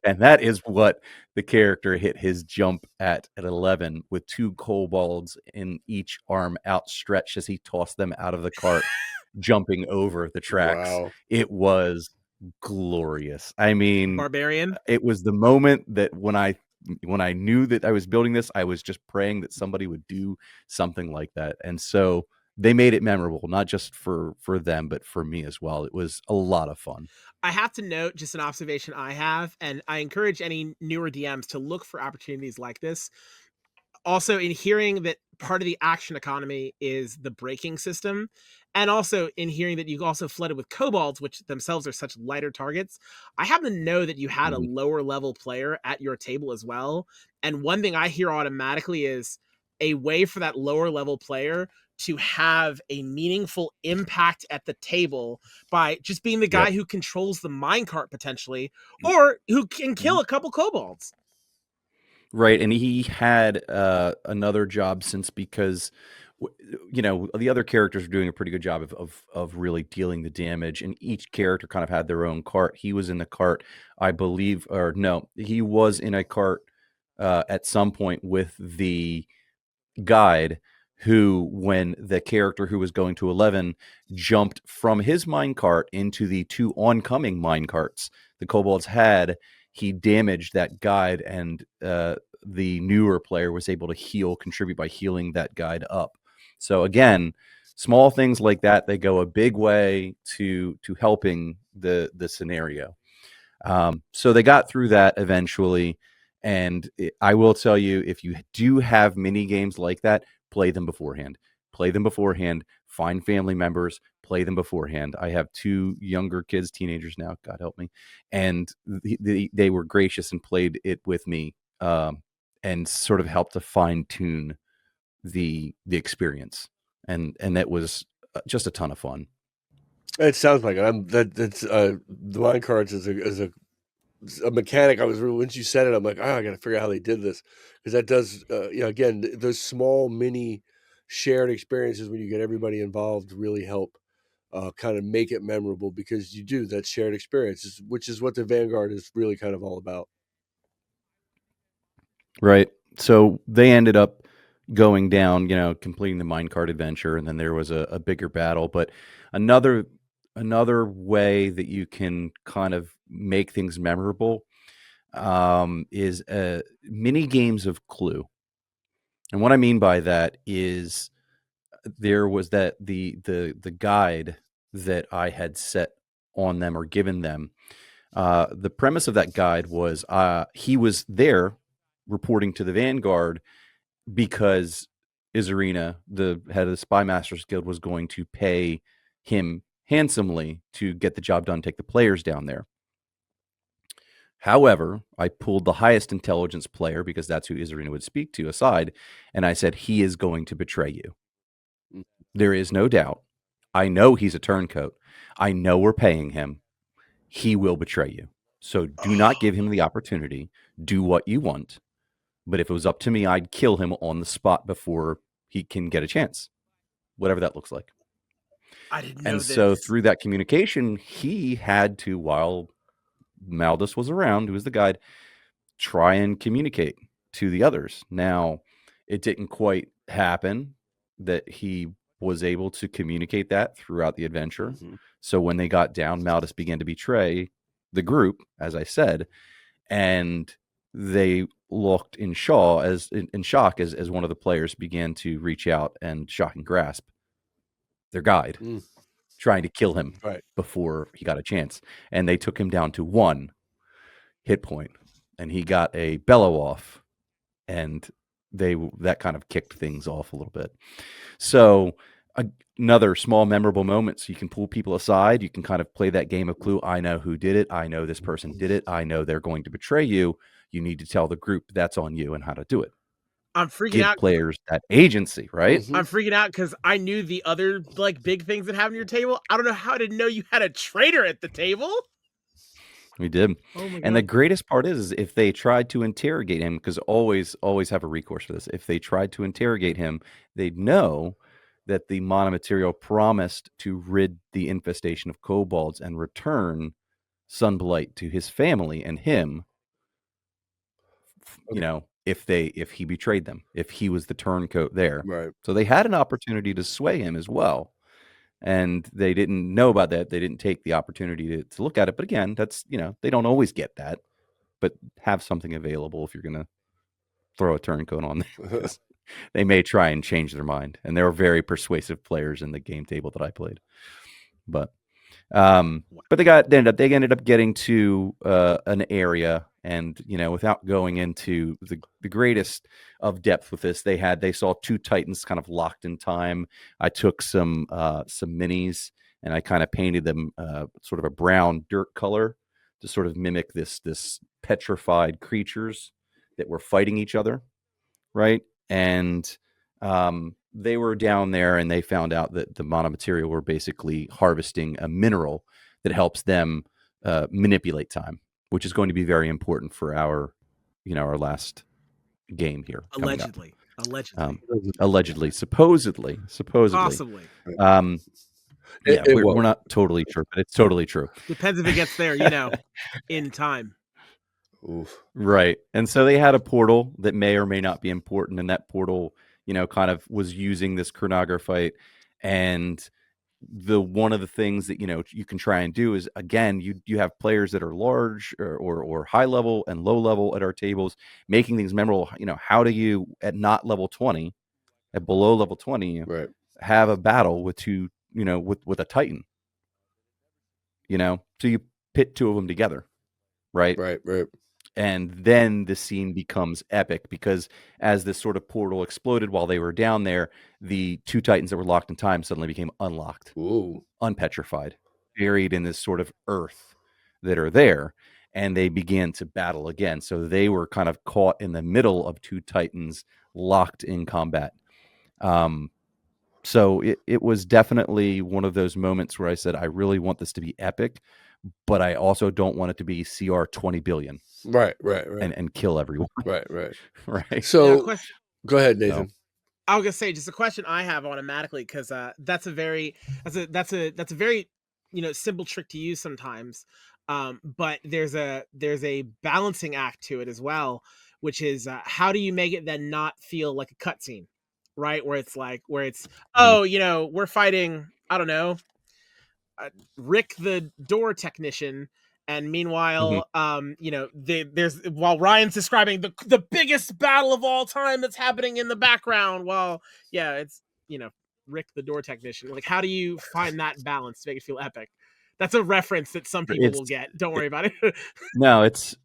And that is what the character hit his jump at 11, with 2 kobolds in each arm outstretched as he tossed them out of the cart, jumping over the tracks. Wow. It was glorious. I mean, Barbarian. It was the moment that when I knew that I was building this, I was just praying that somebody would do something like that. And so they made it memorable, not just for them, but for me as well. It was a lot of fun. I have to note just an observation I have, and I encourage any newer DMs to look for opportunities like this. Also, in hearing that part of the action economy is the braking system, and also in hearing that you also flooded with kobolds, which themselves are such lighter targets, I happen to know that you had a lower level player at your table as well. And one thing I hear automatically is a way for that lower level player to have a meaningful impact at the table by just being the guy who controls the minecart potentially, or who can kill a couple kobolds. Right, and he had another job since, because the other characters were doing a pretty good job of really dealing the damage, and each character kind of had their own cart. He was in the cart, I believe, or no, he was in a cart at some point with the guide, who, when the character who was going to 11 jumped from his minecart into the 2 oncoming minecarts the kobolds had, he damaged that guide, and the newer player was able to contribute by healing that guide up. So again, small things like that, they go a big way to helping the scenario. So they got through that eventually. And I will tell you, if you do have mini games like that, play them beforehand. Find family members, play them beforehand. I have 2 younger kids, teenagers now, God help me. And they were gracious and played it with me, and sort of helped to fine tune the experience. And that was just a ton of fun. It sounds like it. That's the minecarts is a mechanic. Once you said it, I'm like, I got to figure out how they did this, because that does, again, those small mini shared experiences when you get everybody involved really help kind of make it memorable, because you do that shared experience, which is what the Vanguard is really kind of all about. Right. So they ended up going down, completing the minecart adventure, and then there was a bigger battle. But another way that you can kind of make things memorable is mini games of Clue. And what I mean by that is there was that the guide that I had set on them or given them. The premise of that guide was he was there reporting to the Vanguard because Izarina, the head of the Spy Masters Guild, was going to pay him handsomely to get the job done, take the players down there. However, I pulled the highest intelligence player, because that's who Izarina would speak to, aside, and I said, he is going to betray you. There is no doubt. I know he's a turncoat. I know we're paying him. He will betray you. So do not give him the opportunity. Do what you want. But if it was up to me, I'd kill him on the spot before he can get a chance, whatever that looks like. I didn't know And this. so through that communication, he had to, while Maldus was around, who was the guide, try and communicate to the others. Now, it didn't quite happen that he was able to communicate that throughout the adventure. Mm-hmm. So when they got down, Maldus began to betray the group, as I said, and they looked in shock as one of the players began to reach out and shock and grasp their guide, trying to kill him before he got a chance. And they took him down to 1 hit point, and he got a bellow off, and that kind of kicked things off a little bit. So another small memorable moment. So you can pull people aside. You can kind of play that game of Clue. I know who did it. I know this person did it. I know they're going to betray you. You need to tell the group that's on you and how to do it. I'm freaking Give out. players that agency, right? I'm freaking out because I knew the other big things that happened at your table. I don't know how I didn't know you had a traitor at the table. We did. Oh my God. And the greatest part is if they tried to interrogate him, because always have a recourse for this. If they tried to interrogate him, they'd know that the monomaterial promised to rid the infestation of kobolds and return Sunblight to his family and him, if he betrayed them, if he was the turncoat there. Right. So they had an opportunity to sway him as well. And they didn't know about that. They didn't take the opportunity to look at it. But again, that's, they don't always get that. But have something available if you're going to throw a turncoat on there. They may try and change their mind. And there were very persuasive players in the game table that I played. But they ended up getting to an area, and without going into the greatest of depth with this, they saw 2 titans kind of locked in time. I took some minis and I kind of painted them sort of a brown dirt color to sort of mimic this petrified creatures that were fighting each other, right? And they were down there, and they found out that the monomaterial were basically harvesting a mineral that helps them manipulate time, which is going to be very important for our last game here. Allegedly. Supposedly. Possibly. We're not totally sure, but it's totally true. Depends if it gets there, in time. Oof. Right. And so they had a portal that may or may not be important, and that portal, kind of was using this chronographite. And one of the things that you can try and do is, again, you have players that are large or high level and low level at our tables, making things memorable. How do you, at not level 20, at below level 20, have a battle with 2, with a titan? So you pit 2 of them together, right? Right. And then the scene becomes epic, because as this sort of portal exploded while they were down there, the 2 titans that were locked in time suddenly became unlocked, unpetrified, buried in this sort of earth that are there, and they began to battle again. So they were kind of caught in the middle of 2 titans locked in combat. So it was definitely one of those moments where I said, I really want this to be epic, but I also don't want it to be CR 20 billion. Right. And kill everyone. Right. So go ahead, Nathan. I was gonna say, just a question I have automatically, because that's a very simple trick to use sometimes, but there's a balancing act to it as well, which is how do you make it then not feel like a cutscene? right? Where it's Mhm. we're fighting, I don't know, Rick the door technician, and Mhm. meanwhile, there's while Ryan's describing the biggest battle of all time that's happening in the background, while it's Rick the door technician. Like, how do you find that balance to make it feel epic? That's a reference that some people will It's get. Don't worry about it. No, it's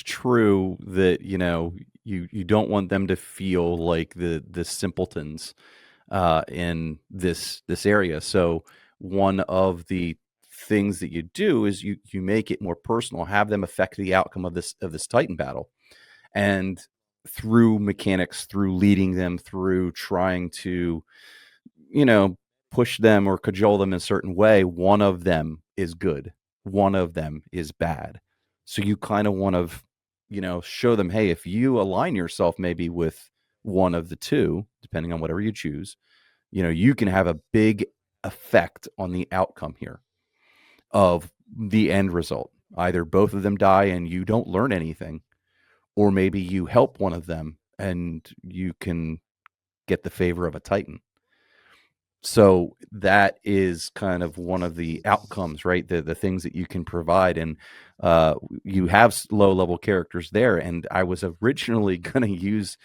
true that, you don't want them to feel like the simpletons in this area. So one of the things that you do is you make it more personal, have them affect the outcome of this Titan battle. And through mechanics, through leading them, through trying to, you know, push them or cajole them in a certain way, one of them is good, one of them is bad. So you kind of want to, show them, hey, if you align yourself maybe with one of the two, depending on whatever you choose, you can have a big effect on the outcome here of the end result. Either both of them die and you don't learn anything, or maybe you help one of them and you can get the favor of a Titan. So that is kind of one of the outcomes, right? The things that you can provide, and you have low level characters there. And I was originally going to use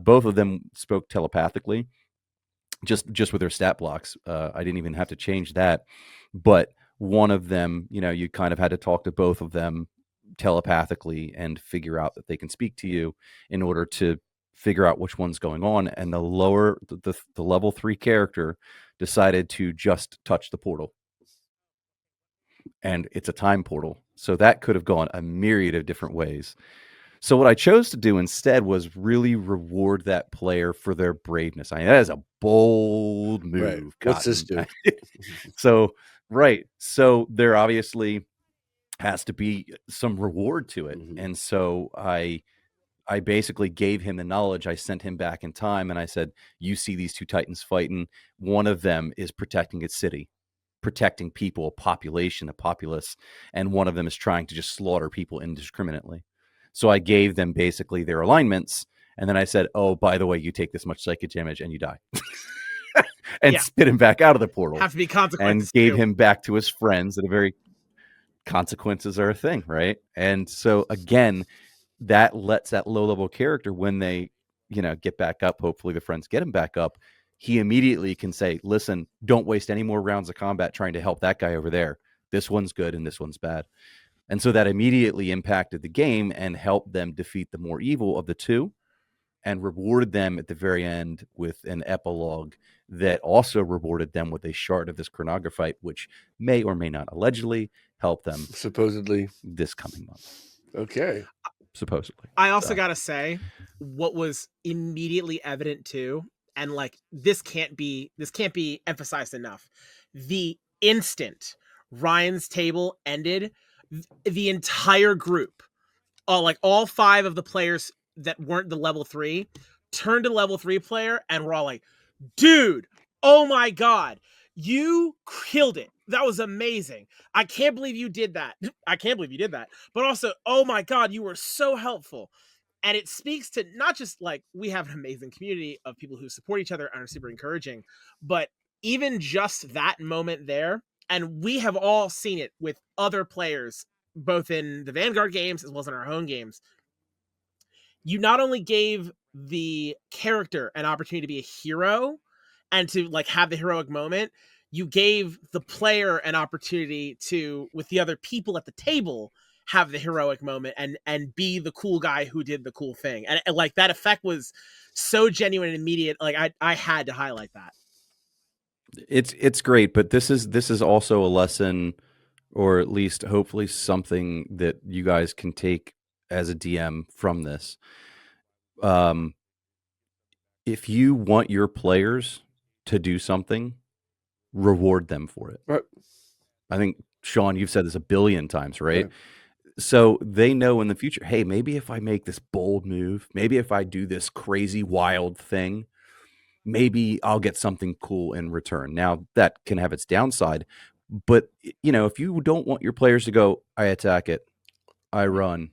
both of them spoke telepathically, just with their stat blocks. I didn't even have to change that, but one of them, you kind of had to talk to both of them telepathically and figure out that they can speak to you in order to figure out which one's going on. And the level 3 character decided to just touch the portal, and it's a time portal, so that could have gone a myriad of different ways. So what I chose to do instead was really reward that player for their braveness. I mean, that is a bold Right. move, What's this Cotton. do? So, right. So there obviously has to be some reward to it. Mhm. And so I basically gave him the knowledge. I sent him back in time and I said, you see these two Titans fighting. One of them is protecting its city, protecting people, a population, a populace, and one of them is trying to just slaughter people indiscriminately. So I gave them basically their alignments, and then I said, oh, by the way, you take this much psychic damage and you die. And Yeah, spit him back out of the portal have to be and consequences gave too. him back to his friends that are very consequences are a thing, right? And so again, that lets that low level character, when they, get back up, hopefully the friends get him back up, he immediately can say, listen, don't waste any more rounds of combat trying to help that guy over there. This one's good and this one's bad. And so that immediately impacted the game and helped them defeat the more evil of the two, and rewarded them at the very end with an epilogue that also rewarded them with a shard of this chronography, which may or may not allegedly help them Supposedly. this coming month. Okay. Supposedly. I also So, gotta say, what was immediately evident too, and like this can't be emphasized enough. The instant Ryan's table ended, the entire group, like all 5 of the players that weren't the level 3, turned to the level 3 player and were all like, dude, oh my god, you killed it. That was amazing. I can't believe you did that. I can't believe you did that. But also, oh my god, you were so helpful. And it speaks to not just like we have an amazing community of people who support each other and are super encouraging, but even just that moment there, and we have all seen it with other players, both in the Vanguard games as well as in our home games. You not only gave the character an opportunity to be a hero and to like have the heroic moment, you gave the player an opportunity to, with the other people at the table, have the heroic moment and be the cool guy who did the cool thing. And like that effect was so genuine and immediate. Like I had to highlight that. it's great, but this is also a lesson, or at least hopefully something that you guys can take as a DM from this. If you want your players to do something, reward them for it. Right. I think, Sean, you've said this a billion times, right? Right. So they know in the future, hey, maybe if I make this bold move, maybe if I do this crazy wild thing, maybe I'll get something cool in return. Now that can have its downside, but if you don't want your players to go, I attack it, I run,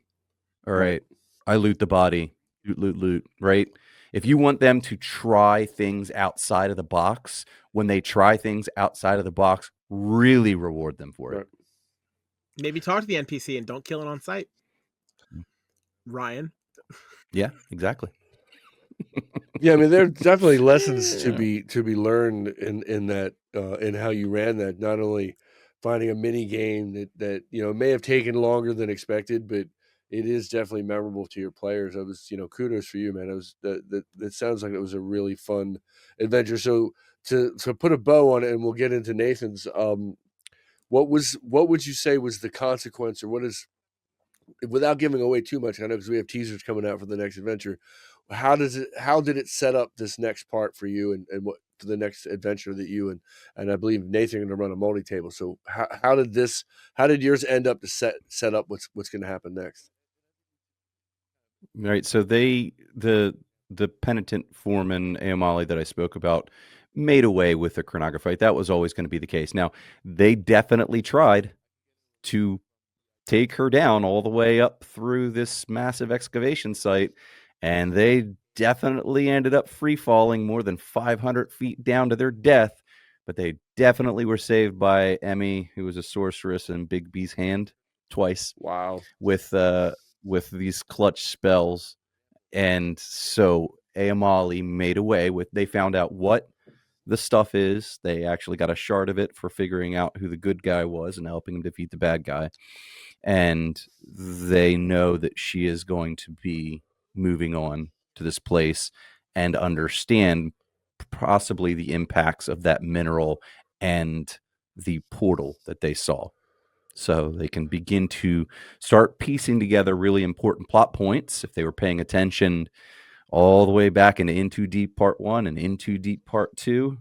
all Right. right, I loot the body, loot, right? If you want them to try things outside of the box, when they try things outside of the box, really reward them for it. Right. Maybe talk to the NPC and don't kill it on sight. Ryan. Yeah, exactly. Yeah, I mean, there are definitely lessons to be learned in that in how you ran that. Not only finding a mini game that may have taken longer than expected, but it is definitely memorable to your players. I was kudos for you, man. It was that sounds like it was a really fun adventure. So to put a bow on it, and we'll get into Nathan's. What would you say was the consequence, or what is, without giving away too much? I know because we have teasers coming out for the next adventure. How did it set up this next part for you, and what for the next adventure that you and I believe Nathan are going to run a multi-table. So how did yours end up to set up what's going to happen next? Right. So the penitent foreman Aomali that I spoke about made away with the chronograph fight. That was always going to be the case. Now, they definitely tried to take her down all the way up through this massive excavation site, and they definitely ended up free falling more than 500 feet down to their death. But they definitely were saved by Emmy, who was a sorceress in Big B's hand twice. Wow. With these clutch spells. And so Aomali made away with, they found out what the stuff is. They actually got a shard of it for figuring out who the good guy was and helping him defeat the bad guy. And they know that she is going to be moving on to this place and understand possibly the impacts of that mineral and the portal that they saw. So they can begin to start piecing together really important plot points if they were paying attention all the way back into Deep Part 1 and into Deep Part 2.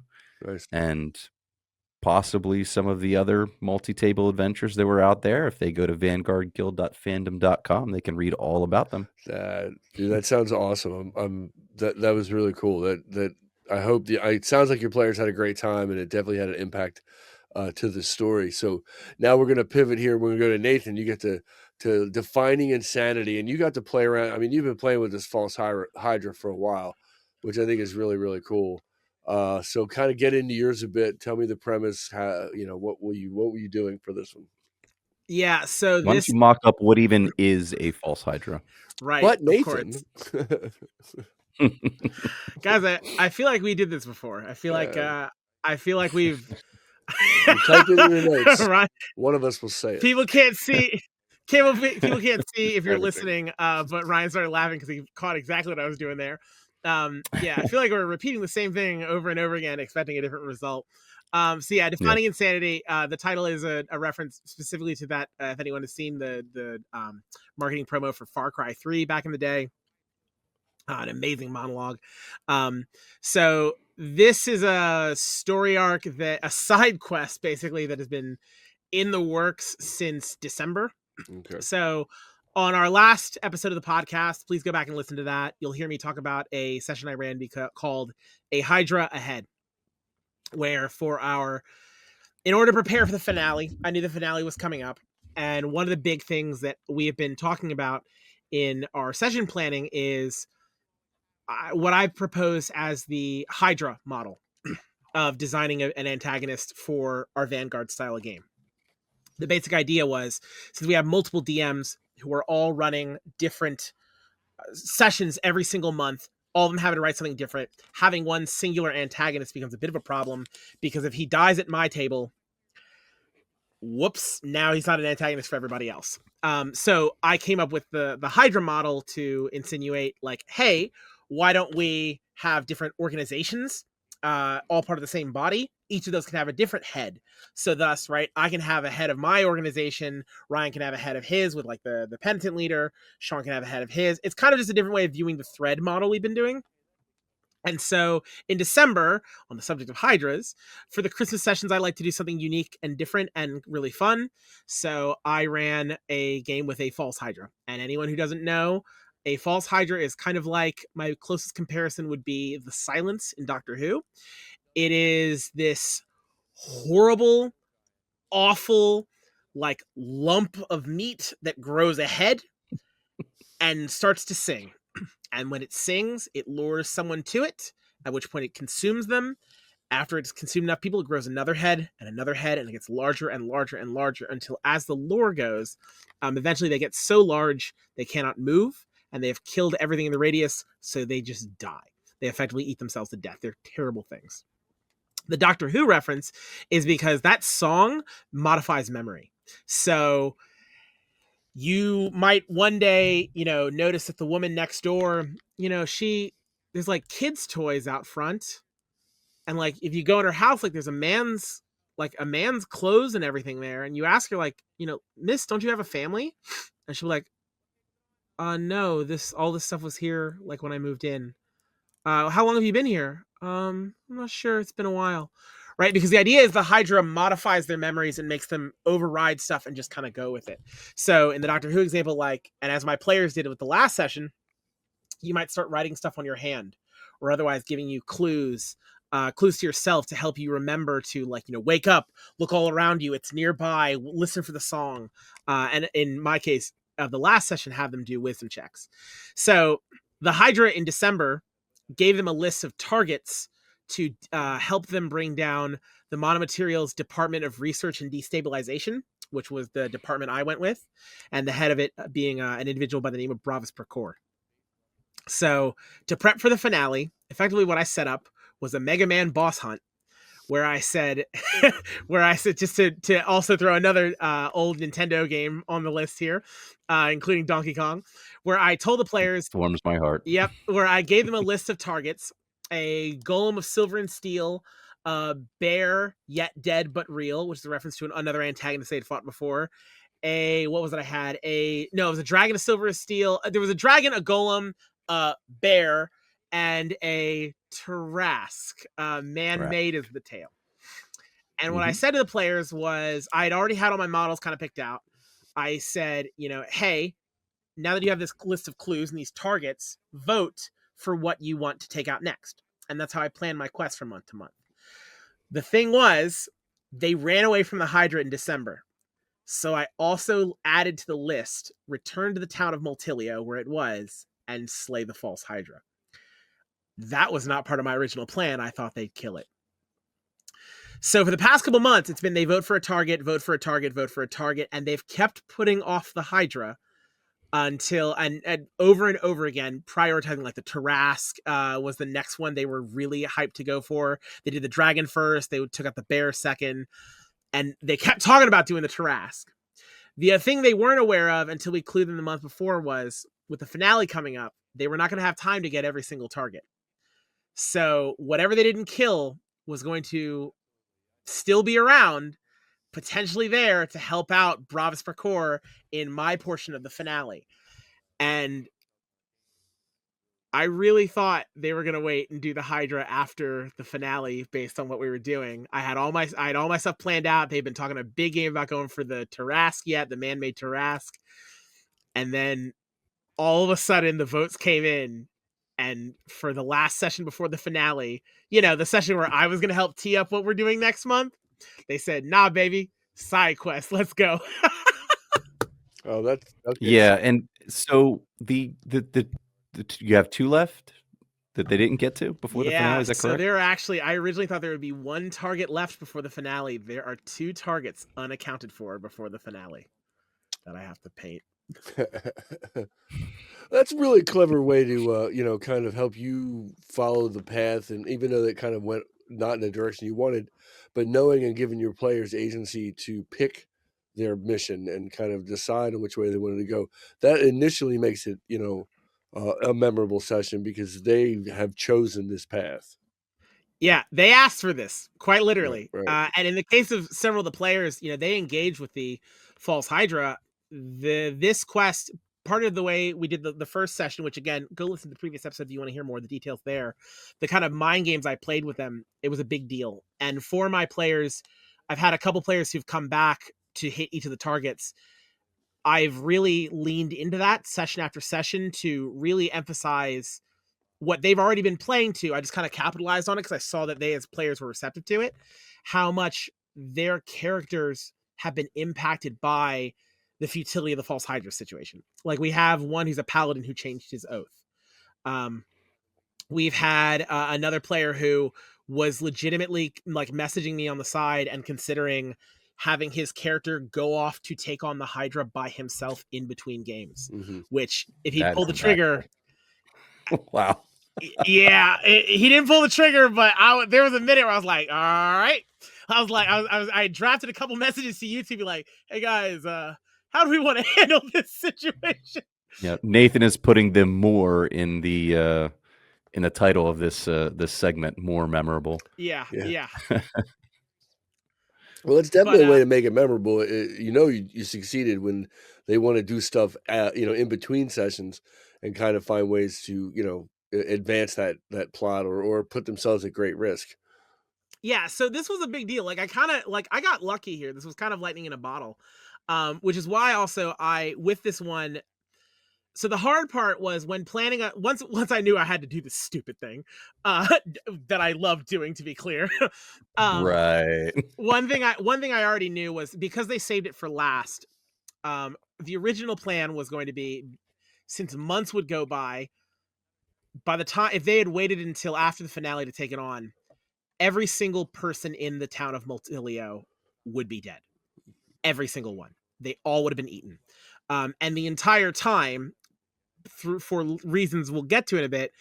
Nice. And possibly some of the other multi-table adventures that were out there. If they go to vanguardguild.fandom.com, they can read all about them. Dude, that sounds awesome. That was really cool. That I hope it sounds like your players had a great time, and it definitely had an impact to the story. So now we're going to pivot here. We're going to go to Nathan. You get to defining insanity, and you got to play around. I mean, you've been playing with this false Hydra for a while, which I think is really, really cool. So kind of get into yours a bit. Tell me the premise. How, what were you doing for this one? Yeah, so Why don't you mock up what even is a false Hydra? Right. But of Nathan, guys, I feel like we did this before. I feel like we've type in your notes. Right. One of us will say it. People can't see. People can't see if you're Everything. listening. But Ryan started laughing because he caught exactly what I was doing there. Yeah, I feel like we're repeating the same thing over and over again, expecting a different result. So yeah, defining insanity. The title is a reference specifically to that. If anyone has seen the marketing promo for Far Cry 3 back in the day, an amazing monologue. So this is a story arc, a side quest basically that has been in the works since December. Okay. So on our last episode of the podcast, please go back and listen to that. You'll hear me talk about a session I ran called A Hydra Ahead, where in order to prepare for the finale, I knew the finale was coming up. And one of the big things that we have been talking about in our session planning is what I propose as the Hydra model of designing an antagonist for our Vanguard style of game. The basic idea was, since we have multiple DMs who are all running different sessions every single month, all of them having to write something different, having one singular antagonist becomes a bit of a problem, because if he dies at my table, whoops, now he's not an antagonist for everybody else. So I came up with the Hydra model to insinuate, like, hey, why don't we have different organizations, all part of the same body? Each of those can have a different head. So thus, right, I can have a head of my organization, Ryan can have a head of his with like the penitent leader, Sean can have a head of his. It's kind of just a different way of viewing the thread model we've been doing. And so in December, on the subject of Hydras, for the Christmas sessions, I like to do something unique and different and really fun. So I ran a game with a false Hydra. And anyone who doesn't know, a false Hydra is kind of like, my closest comparison would be the Silence in Doctor Who. It is this horrible, awful, like lump of meat that grows a head and starts to sing. And when it sings, it lures someone to it, at which point it consumes them. After it's consumed enough people, it grows another head, and it gets larger and larger and larger until, as the lore goes, eventually they get so large they cannot move, and they have killed everything in the radius, so they just die. They effectively eat themselves to death. They're terrible things. The Doctor Who reference is because that song modifies memory. So you might one day, notice that the woman next door, there's like kids' toys out front. And like, if you go in her house, like there's a man's clothes and everything there. And you ask her like, miss, don't you have a family? And she'll be like, no, all this stuff was here. Like when I moved in. How long have you been here? I'm not sure. It's been a while. Right? Because the idea is the Hydra modifies their memories and makes them override stuff and just kind of go with it. So in the Doctor Who example, and as my players did it with the last session, you might start writing stuff on your hand, or otherwise giving you clues to yourself to help you remember to wake up, look all around you, it's nearby, listen for the song. And in my case, the last session, have them do wisdom checks. So the Hydra in December gave them a list of targets to help them bring down the Monomaterials Department of Research and Destabilization, which was the department I went with, and the head of it being an individual by the name of Bravis Procor. So to prep for the finale, effectively what I set up was a Mega Man boss hunt, where I said, just to also throw another old Nintendo game on the list here, including Donkey Kong, where I told the players, Warms my heart. Yep, where I gave them a list of targets: a golem of silver and steel, a bear yet dead but real, which is a reference to another antagonist they'd fought before. It was a dragon of silver and steel. There was a dragon, a golem, a bear, and a Tarrasque. Man-made is the tail. And what I said to the players was, I'd already had all my models kind of picked out. I said, hey, now that you have this list of clues and these targets, vote for what you want to take out next. And that's how I plan my quest from month to month. The thing was, they ran away from the Hydra in December. So I also added to the list, return to the town of Multilio, where it was, and slay the false Hydra. That was not part of my original plan. I thought they'd kill it. So for the past couple months, it's been they vote for a target, vote for a target, vote for a target, and they've kept putting off the Hydra until and over and over again, prioritizing like the Tarrasque was the next one they were really hyped to go for. They did the dragon first, they took out the bear second, and they kept talking about doing the Tarrasque. The thing they weren't aware of until we clued them the month before was, with the finale coming up, they were not going to have time to get every single target. So whatever they didn't kill was going to still be around, potentially there to help out Bravis Procor in my portion of the finale. And I really thought they were going to wait and do the Hydra after the finale based on what we were doing. I had all my stuff planned out. They've been talking a big game about going for the Tarrasque the man-made Tarrasque. And then all of a sudden the votes came in, and for the last session before the finale, the session where I was going to help tee up what we're doing next month, they said, nah, baby, side quest, let's go. Oh, that's okay. Yeah, and so the you have two left that they didn't get to before the finale. Is that correct? So there are actually, I originally thought there would be one target left before the finale. There are two targets unaccounted for before the finale that I have to paint. That's a really clever way to kind of help you follow the path, and even though that kind of went not in the direction you wanted, but knowing and giving your players agency to pick their mission and kind of decide on which way they wanted to go, that initially makes it a memorable session because they have chosen this path. Yeah, they asked for this, quite literally. Right. And in the case of several of the players, they engaged with the false Hydra. This quest, part of the way we did the first session, which again, go listen to the previous episode if you want to hear more of the details there. The kind of mind games I played with them, it was a big deal. And for my players, I've had a couple players who've come back to hit each of the targets. I've really leaned into that session after session to really emphasize what they've already been playing to. I just kind of capitalized on it because I saw that they as players were receptive to it, how much their characters have been impacted by the futility of the false Hydra situation. Like we have one who's a paladin who changed his oath. We've had another player who was legitimately like messaging me on the side and considering having his character go off to take on the Hydra by himself in between games, which if he That pulled the is trigger, wow. yeah, he didn't pull the trigger, but there was a minute where I was like, all right. I drafted a couple messages to you to be like, hey guys, how do we want to handle this situation? Yeah, Nathan is putting them more in the title of this this segment, more memorable. Yeah. Well, it's definitely But, a way to make it memorable. You succeeded when they want to do stuff, in between sessions and kind of find ways to, advance that plot or put themselves at great risk. Yeah, so this was a big deal. Like I got lucky here. This was kind of lightning in a bottle. Which is why also with this one. So the hard part was when planning once I knew I had to do this stupid thing that I love doing, to be clear. Right. One thing I already knew was because they saved it for last. The original plan was going to be, since months would go by the time, if they had waited until after the finale to take it on, every single person in the town of Multilio would be dead. Every single one. They all would have been eaten. And the entire time, for reasons we'll get to in a bit,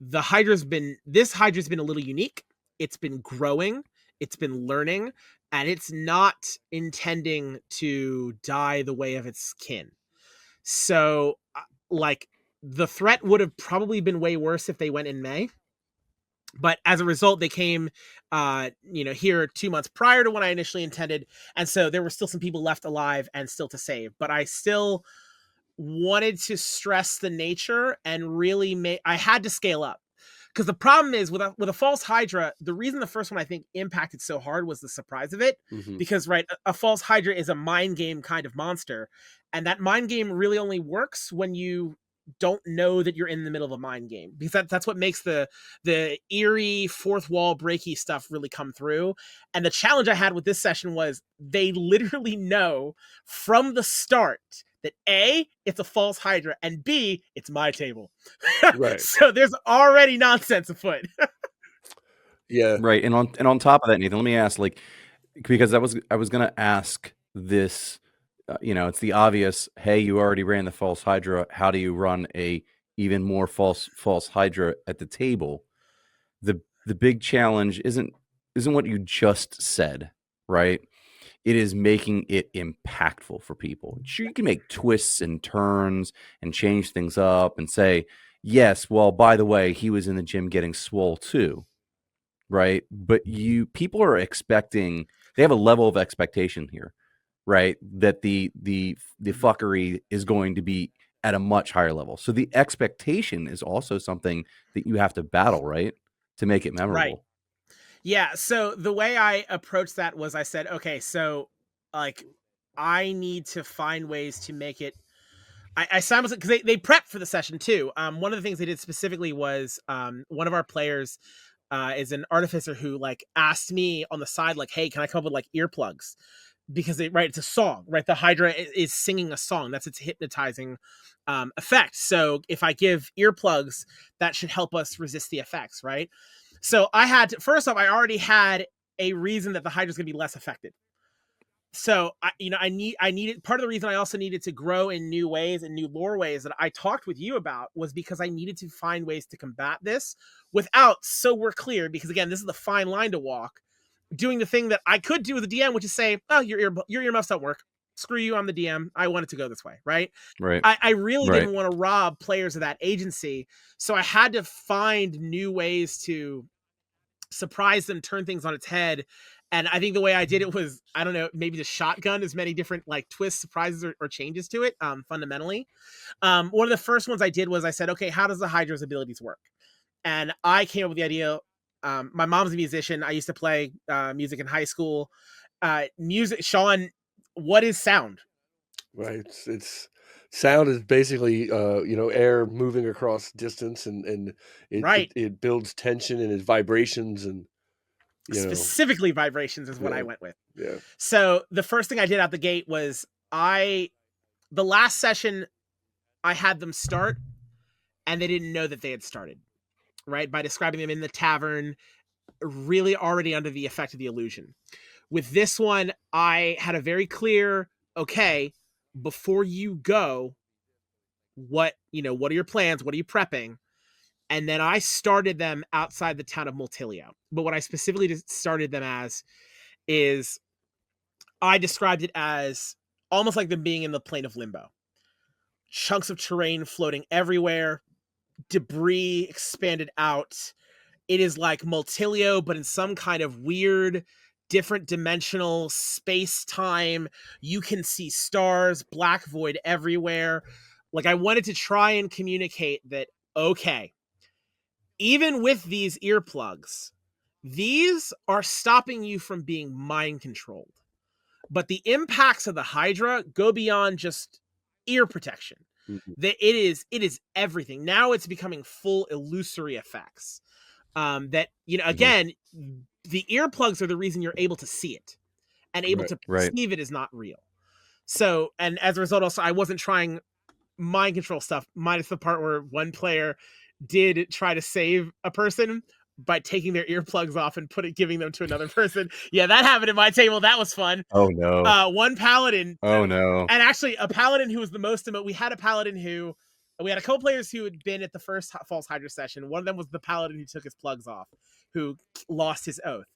this Hydra's been a little unique. It's been growing, it's been learning, and it's not intending to die the way of its kin. So, like, the threat would have probably been way worse if they went in May. But as a result, they came, here 2 months prior to when I initially intended. And so there were still some people left alive and still to save. But I still wanted to stress the nature and really I had to scale up. Because the problem is with a false Hydra, the reason the first one I think impacted so hard was the surprise of it. Because, right, a false Hydra is a mind game kind of monster. And that mind game really only works when you don't know that you're in the middle of a mind game, because that's what makes the eerie fourth wall breaky stuff really come through. And the challenge I had with this session was they literally know from the start that A, it's a false Hydra, and B, it's my table. Right. So there's already nonsense afoot. Yeah. Right. And on top of that, Nathan, let me ask, because I was going to ask this, it's the obvious, hey, you already ran the false Hydra. How do you run a even more false Hydra at the table? The big challenge isn't what you just said, right? It is making it impactful for people. Sure, you can make twists and turns and change things up and say, yes, well, by the way, he was in the gym getting swole too, right? But people are expecting, they have a level of expectation here, right? That the fuckery is going to be at a much higher level. So the expectation is also something that you have to battle, right? To make it memorable. Right. Yeah, so the way I approached that was I said, okay, so like I need to find ways to make it. I simultaneously, because they prepped for the session too. One of the things they did specifically was one of our players is an artificer who asked me on the side, like, hey, can I come up with earplugs? Because it's a song, right? The Hydra is singing a song. That's its hypnotizing effect. So if I give earplugs, that should help us resist the effects, right? So I had to, first off, I already had a reason that the Hydra's going to be less affected. So I needed, part of the reason I also needed to grow in new ways and new lore ways that I talked with you about was because I needed to find ways to combat this without, so we're clear, because again, this is the fine line to walk, doing the thing that I could do with the DM, which is say, oh, your earmuffs don't work. Screw you, I'm the DM. I want it to go this way, right? Right. I really didn't want to rob players of that agency. So I had to find new ways to surprise them, turn things on its head. And I think the way I did it was, I don't know, maybe the shotgun as many different twists, surprises, or changes to it, fundamentally. One of the first ones I did was I said, okay, how does the Hydra's abilities work? And I came up with the idea. My mom's a musician. I used to play music in high school. Music, Sean, what is sound? Right. It's sound is basically air moving across distance, and it builds tension and its vibrations, and specifically vibrations is what I went with. Yeah. So the first thing I did out the gate was the last session I had them start and they didn't know that they had started, right? By describing them in the tavern, really already under the effect of the illusion. With this one, I had a very clear, okay, before you go, what are your plans? What are you prepping? And then I started them outside the town of Multilio. But what I specifically started them as is I described it as almost like them being in the plane of limbo. Chunks of terrain floating everywhere, debris expanded out. It is like Multilio, but in some kind of weird, different dimensional space-time. You can see stars, black void everywhere. Like, I wanted to try and communicate that, okay, even with these earplugs, these are stopping you from being mind controlled. But the impacts of the Hydra go beyond just ear protection. That it is everything. Now it's becoming full illusory effects. That, again, the earplugs are the reason you're able to see it and able to perceive it is not real. So, and as a result, also, I wasn't trying mind control stuff, minus the part where one player did try to save a person by taking their earplugs off and giving them to another person. Yeah, that happened at my table. That was fun. Oh no. One paladin. Oh no. And actually a paladin who was the most we had a paladin who we had a couple players who had been at the first False Hydra session. One of them was the paladin who took his plugs off, who lost his oath.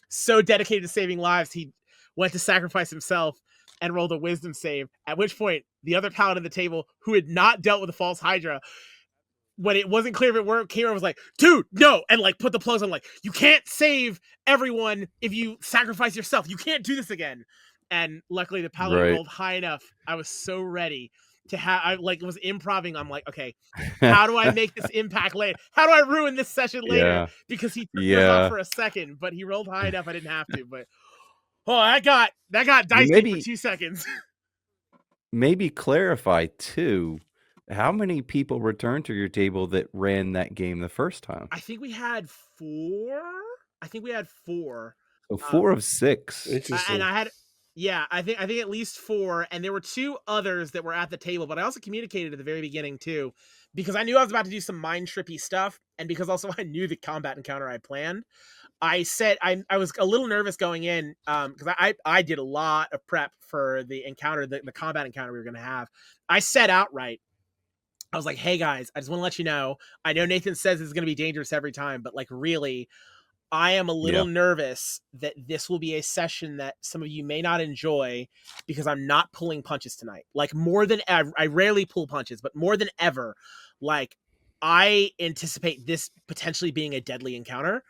So dedicated to saving lives, he went to sacrifice himself and rolled a wisdom save, at which point the other paladin at the table who had not dealt with the False Hydra, when it wasn't clear if it worked, came over, was like, dude, no, and like put the plugs on, like, you can't save everyone if you sacrifice yourself. You can't do this again. And luckily the paladin rolled high enough. I was so ready to I was improvising. I'm like, okay, how do I make this impact later? How do I ruin this session later? Because he took this off for a second, but he rolled high enough I didn't have to. But that got dicey for 2 seconds. Maybe clarify too, how many people returned to your table that ran that game the first time? I think we had 4. So 4 of 6. Interesting. And I had, I think at least 4, and there were 2 others that were at the table, but I also communicated at the very beginning too, because I knew I was about to do some mind trippy stuff, and because also I knew the combat encounter I planned. I said I was a little nervous going in, because I did a lot of prep for the encounter, the combat encounter we were going to have. I said outright, I was like, hey guys, I just want to let you know, I know Nathan says it's going to be dangerous every time, but like, really, I am a little nervous that this will be a session that some of you may not enjoy, because I'm not pulling punches tonight. Like, more than ever, I rarely pull punches, but more than ever, like, I anticipate this potentially being a deadly encounter.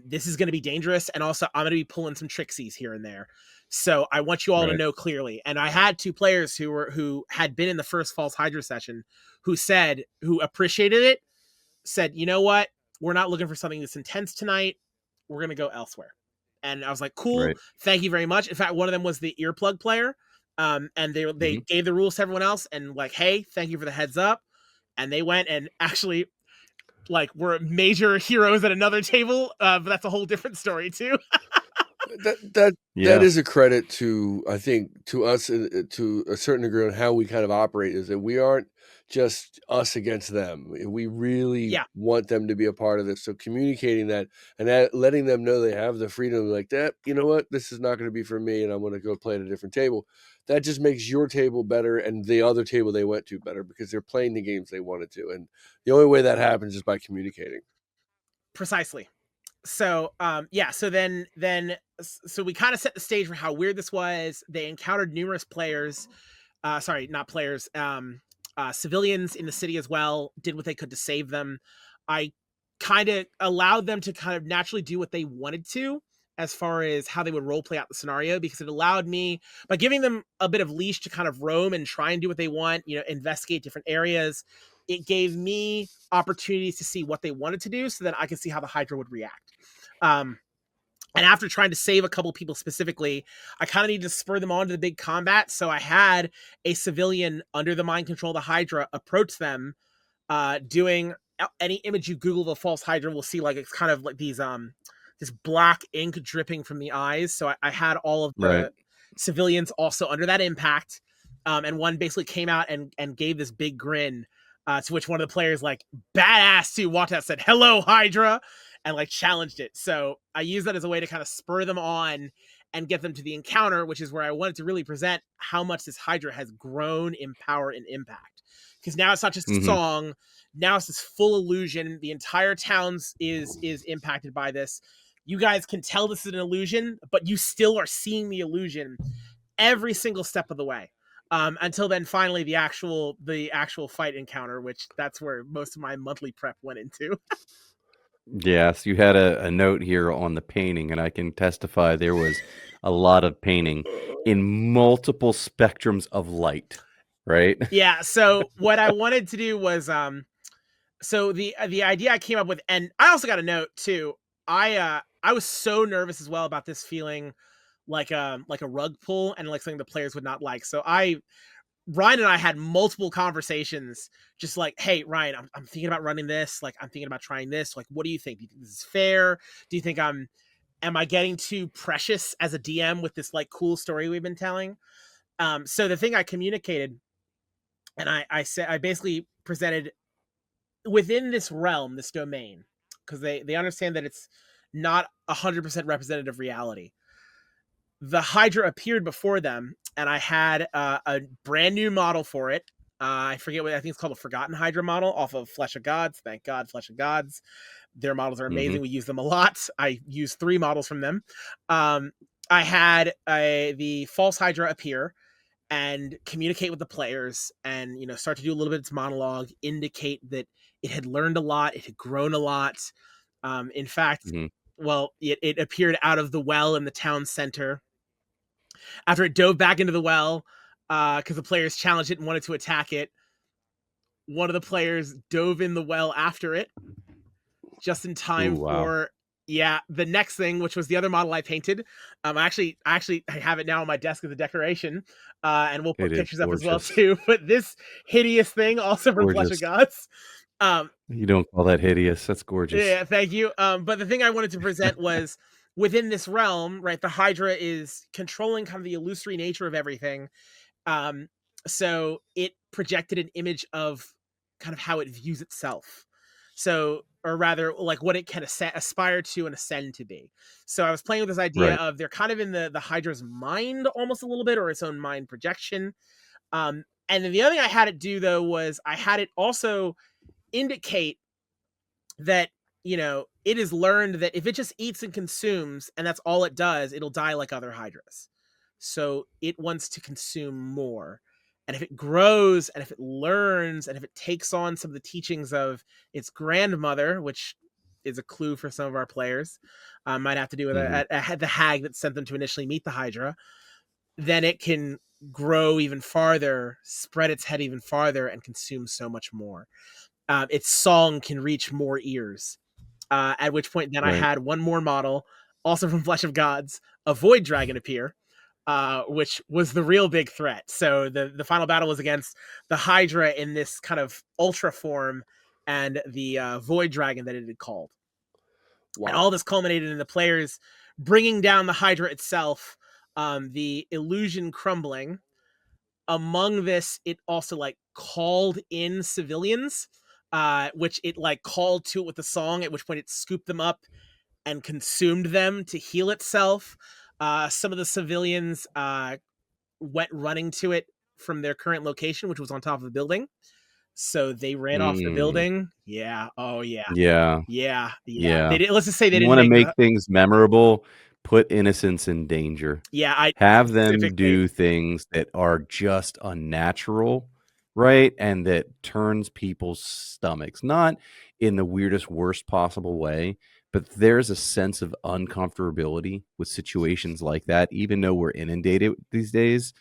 This is going to be dangerous, and also I'm going to be pulling some tricksies here and there. So I want you all to know clearly. And I had 2 players who had been in the first False Hydra session who appreciated it, said, you know what? We're not looking for something that's intense tonight. We're going to go elsewhere. And I was like, cool. Thank you very much. In fact, one of them was the earplug player. And they gave the rules to everyone else and like, hey, thank you for the heads up. And they went and actually, like, we're major heroes at another table. But that's a whole different story too. That is a credit to, I think, to us, to a certain degree, on how we kind of operate, is that we aren't just us against them. We really want them to be a part of this. So communicating that and letting them know they have the freedom, like, that, you know what, this is not going to be for me, and I'm going to go play at a different table. That just makes your table better and the other table they went to better, because they're playing the games they wanted to. And the only way that happens is by communicating. Precisely. So, so we kind of set the stage for how weird this was. They encountered numerous players, civilians in the city as well, did what they could to save them. I kind of allowed them to kind of naturally do what they wanted to as far as how they would role play out the scenario, because it allowed me, by giving them a bit of leash to kind of roam and try and do what they want, investigate different areas. It gave me opportunities to see what they wanted to do, so that I could see how the Hydra would react. And after trying to save a couple people specifically, I kind of needed to spur them on to the big combat. So I had a civilian under the mind control of the Hydra approach them, doing any image you Google the False Hydra will see, like, it's kind of like these this black ink dripping from the eyes. So I had all of the civilians also under that impact. And one basically came out and gave this big grin. To which one of the players, like, badass too, walked out and said, "Hello, Hydra," and like challenged it. So I use that as a way to kind of spur them on and get them to the encounter, which is where I wanted to really present how much this Hydra has grown in power and impact. Because now it's not just a song, now it's this full illusion. The entire town's is impacted by this. You guys can tell this is an illusion, but you still are seeing the illusion every single step of the way. Until then, finally, the actual fight encounter, which that's where most of my monthly prep went into. Yes, you had a note here on the painting, and I can testify there was a lot of painting in multiple spectrums of light, right? Yeah, so what I wanted to do was so the idea I came up with, and I also got a note too. I was so nervous as well about this feeling like a rug pull and like something the players would not like. So Ryan and I had multiple conversations, just like, "Hey, Ryan, I'm thinking about running this. Like, I'm thinking about trying this. Like, what do you think? Do you think this is fair? Do you think am I getting too precious as a DM with this like cool story we've been telling?" So the thing I communicated, and I said, I basically presented within this realm, this domain, because they understand that it's not 100% representative reality. The Hydra appeared before them, and I had a brand new model for it. I forget what I think it's called, a Forgotten Hydra model off of Flesh of Gods. Thank God, Flesh of Gods. Their models are amazing. We use them a lot. I use 3 models from them. I had the false Hydra appear and communicate with the players, and start to do a little bit of its monologue, indicate that it had learned a lot, it had grown a lot. In fact, well, it appeared out of the well in the town center after it dove back into the well, because the players challenged it and wanted to attack it. One of the players dove in the well after it, just in time for the next thing, which was the other model I painted. I actually have it now on my desk as a decoration, and we'll put pictures up as well too. But this hideous thing, also from Flesh of Gods. You don't call that hideous. That's gorgeous. Yeah, thank you. But the thing I wanted to present was within this realm, right? The Hydra is controlling kind of the illusory nature of everything. So it projected an image of kind of how it views itself. So, or rather, like what it can aspire to and ascend to be. So I was playing with this idea of they're kind of in the Hydra's mind almost a little bit, or its own mind projection. And then the other thing I had it do though was I had it also indicate that it has learned that if it just eats and consumes and that's all it does, it'll die like other Hydras. So it wants to consume more, and if it grows and if it learns and if it takes on some of the teachings of its grandmother, which is a clue for some of our players, might have to do with the hag that sent them to initially meet the Hydra, then it can grow even farther, spread its head even farther, and consume so much more. Its song can reach more ears. At which point, then I had one more model, also from Flesh of Gods, a Void Dragon appear, which was the real big threat. So the final battle was against the Hydra in this kind of ultra form and the Void Dragon that it had called. Wow. And all this culminated in the players bringing down the Hydra itself, the illusion crumbling. Among this, it also like called in civilians, which it like called to it with the song, at which point it scooped them up and consumed them to heal itself. Some of the civilians went running to it from their current location, which was on top of a building. So they ran off the building. Yeah. Oh yeah. Yeah. They did, let's just say they didn't want to make things memorable. Put innocents in danger. Yeah, I have them do things that are just unnatural, right? And that turns people's stomachs, not in the weirdest, worst possible way, but there's a sense of uncomfortability with situations like that, even though we're inundated these days,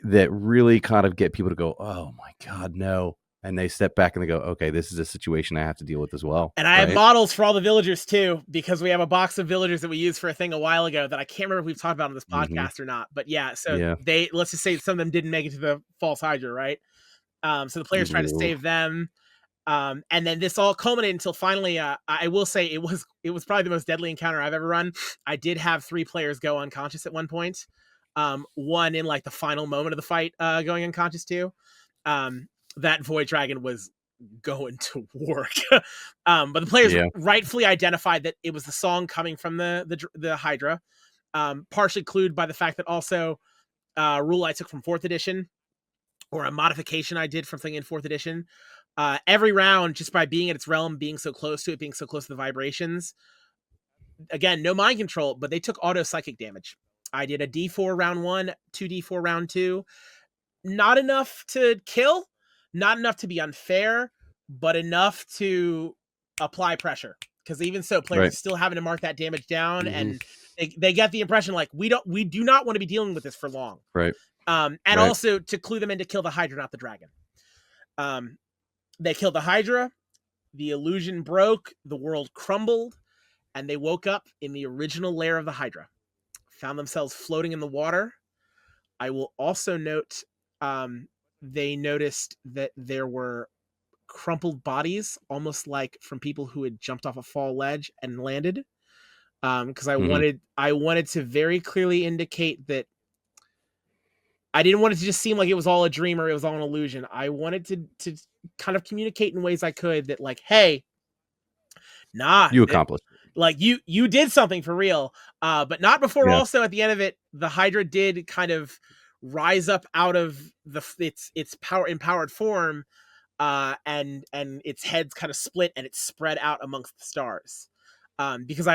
that really kind of get people to go, oh my God, no. And they step back and they go, okay, this is a situation I have to deal with as well. And I have models for all the villagers too, because we have a box of villagers that we used for a thing a while ago that I can't remember if we've talked about on this podcast or not. But they, let's just say some of them didn't make it to the false Hydra, right? So the players tried to save them. And then this all culminated until finally, I will say it was probably the most deadly encounter I've ever run. I did have 3 players go unconscious at one point. One in like the final moment of the fight, going unconscious too. that Void Dragon was going to work. But the players rightfully identified that it was the song coming from the Hydra, partially clued by the fact that also rule I took from 4th edition, or a modification I did from something in 4th edition. Every round, just by being in its realm, being so close to it, being so close to the vibrations, again, no mind control, but they took auto psychic damage. I did a D4 round 1, 2D4 round 2. Not enough to kill, not enough to be unfair, but enough to apply pressure. Because even so, players are still having to mark that damage down, and they get the impression like we do not want to be dealing with this for long. Right. And also to clue them in to kill the Hydra, not the dragon. They killed the Hydra, the illusion broke, the world crumbled, and they woke up in the original lair of the Hydra. Found themselves floating in the water. I will also note they noticed that there were crumpled bodies, almost like from people who had jumped off a fall ledge and landed. Because I wanted to very clearly indicate that I didn't want it to just seem like it was all a dream or it was all an illusion. I wanted to kind of communicate in ways I could that, like, hey, you accomplished. Like you did something for real, but not before. Also, at the end of it, the Hydra did kind of rise up out of its empowered form, and its heads kind of split and it spread out amongst the stars. Because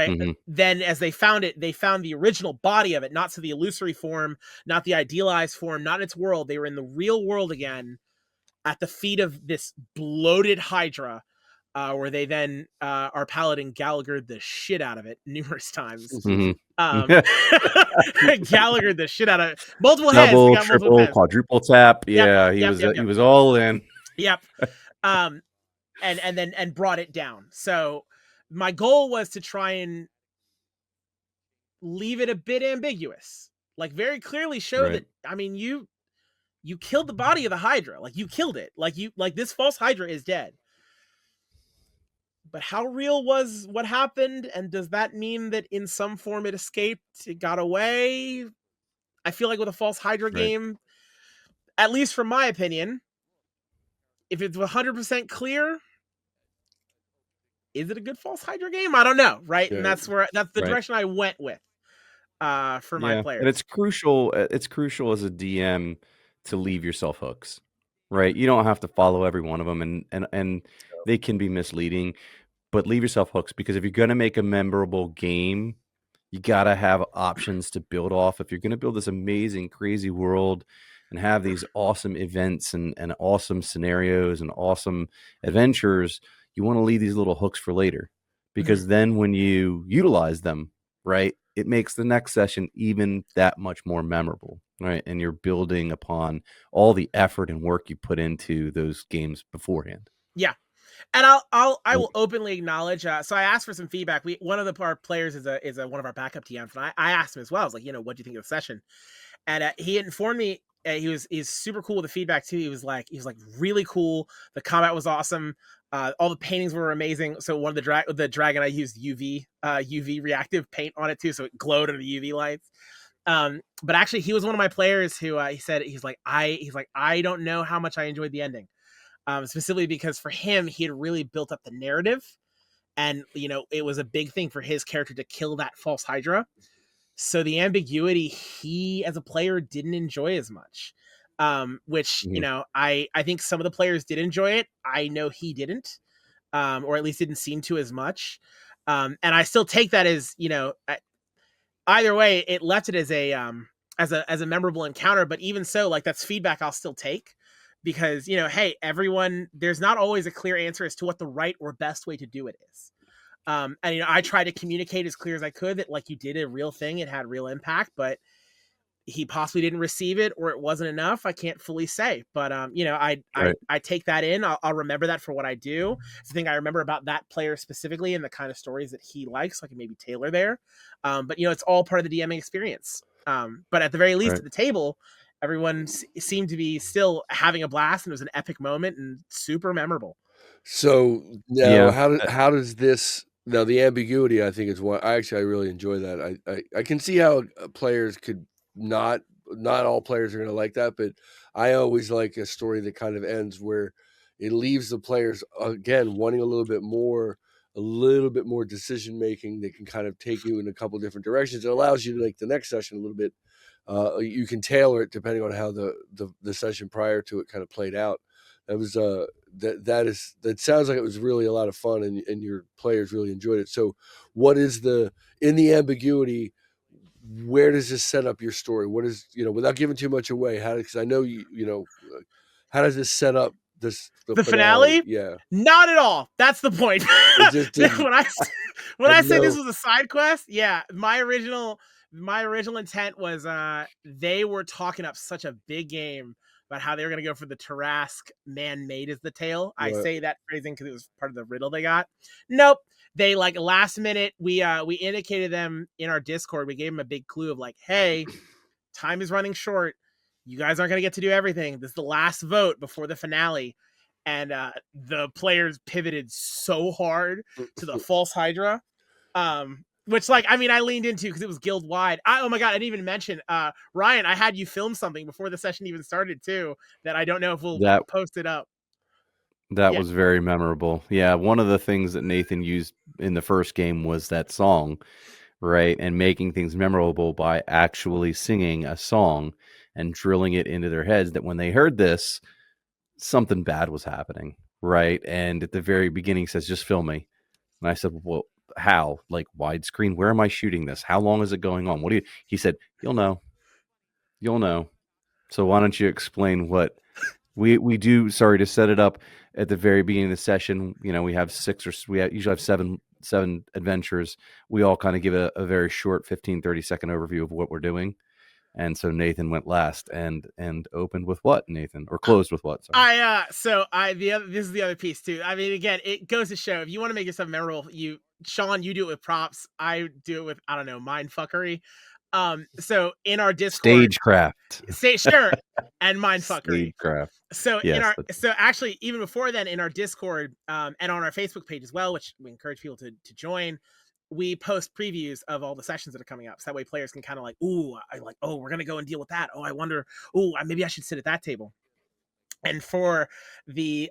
then as they found the original body of it, not to the illusory form, not the idealized form, not its world. They were in the real world again, at the feet of this bloated Hydra. Where they then our paladin Gallaghered the shit out of it numerous times. Gallaghered the shit out of it. Multiple heads, double, triple, quadruple tap. Yeah, he was all in. Yep. And then brought it down. So my goal was to try and leave it a bit ambiguous, like very clearly show that, I mean, you killed the body of the Hydra, like you killed it, like this false Hydra is dead. But how real was what happened? And does that mean that in some form it escaped, it got away? I feel like with a false Hydra game, at least from my opinion, if it's 100% clear, is it a good false Hydra game? I don't know, right? And that's the direction I went with for my players. And it's crucial as a DM to leave yourself hooks, right? You don't have to follow every one of them, and they can be misleading. But leave yourself hooks, because if you're going to make a memorable game, you got to have options to build off. If you're going to build this amazing, crazy world and have these awesome events and awesome scenarios and awesome adventures, you want to leave these little hooks for later, because then when you utilize them, right, it makes the next session even that much more memorable, right? And you're building upon all the effort and work you put into those games beforehand. Yeah. And I will openly acknowledge. So I asked for some feedback. One of our players is one of our backup TMs, and I asked him as well. I was like, what do you think of the session? And he informed me. He's super cool with the feedback too. He was like really cool. The combat was awesome. All the paintings were amazing. So one of the dragon, I used UV reactive paint on it too, so it glowed under the UV lights. But actually, he was one of my players who he said I don't know how much I enjoyed the ending. Specifically because for him, he had really built up the narrative, and it was a big thing for his character to kill that false Hydra. So the ambiguity, he as a player didn't enjoy as much, which I think some of the players did enjoy it. I know he didn't, or at least didn't seem to as much. And I still take that as either way, it left it as a memorable encounter. But even so, like, that's feedback I'll still take. Because, hey, everyone, there's not always a clear answer as to what the right or best way to do it is. And, I tried to communicate as clear as I could that, like, you did a real thing, it had real impact, but he possibly didn't receive it, or it wasn't enough. I can't fully say, but, I take that in. I'll remember that for what I do. It's the thing I remember about that player specifically and the kind of stories that he likes, so I can maybe tailor there. But, it's all part of the DMing experience. But at the very least, at the table, everyone seemed to be still having a blast, and it was an epic moment and super memorable. So now, how does this? Now, the ambiguity, I think, is what I really enjoy that. I can see how players could not all players are going to like that, but I always like a story that kind of ends where it leaves the players again wanting a little bit more decision making that can kind of take you in a couple different directions. It allows you to make the next session a little bit. You can tailor it depending on how the session prior to it kind of played out. That was that sounds like it was really a lot of fun, and your players really enjoyed it. So, what is in the ambiguity? Where does this set up your story? What is, without giving too much away? Because I know how does this set up the finale? Yeah, not at all. That's the point. It just didn't. when I say this was a side quest, yeah, my original intent was they were talking up such a big game about how they were going to go for the Tarask man-made as the tail. I say that phrasing because it was part of the riddle they got. Nope. They last minute, we indicated them in our Discord. We gave them a big clue of hey, time is running short. You guys aren't going to get to do everything. This is the last vote before the finale. And the players pivoted so hard to the false Hydra. Which I leaned into because it was guild wide. Oh my God, I didn't even mention, Ryan, I had you film something before the session even started too, that I don't know if we'll post it up. That was very memorable. Yeah, one of the things that Nathan used in the first game was that song, right? And making things memorable by actually singing a song and drilling it into their heads that when they heard this, something bad was happening, right? And at the very beginning says, just film me. And I said, well, how? Widescreen? Where am I shooting this? How long is it going on? He said, you'll know. So why don't you explain what we do? Sorry to set it up at the very beginning of the session. We have usually have seven adventures. We all kind of give a very short 15-30 second overview of what we're doing. And so Nathan went last and opened with what, Nathan? Or closed with what? Sorry. This is the other piece too. Again, it goes to show if you want to make yourself memorable, Sean, you do it with props. I do it with, I don't know, mind fuckery. So in our Discord, stagecraft, sure, and mind fuckery. Stagecraft. So so actually even before then in our Discord and on our Facebook page as well, which we encourage people to join, we post previews of all the sessions that are coming up. So that way players can kind of we're gonna go and deal with that. Oh, I wonder, maybe I should sit at that table. And for the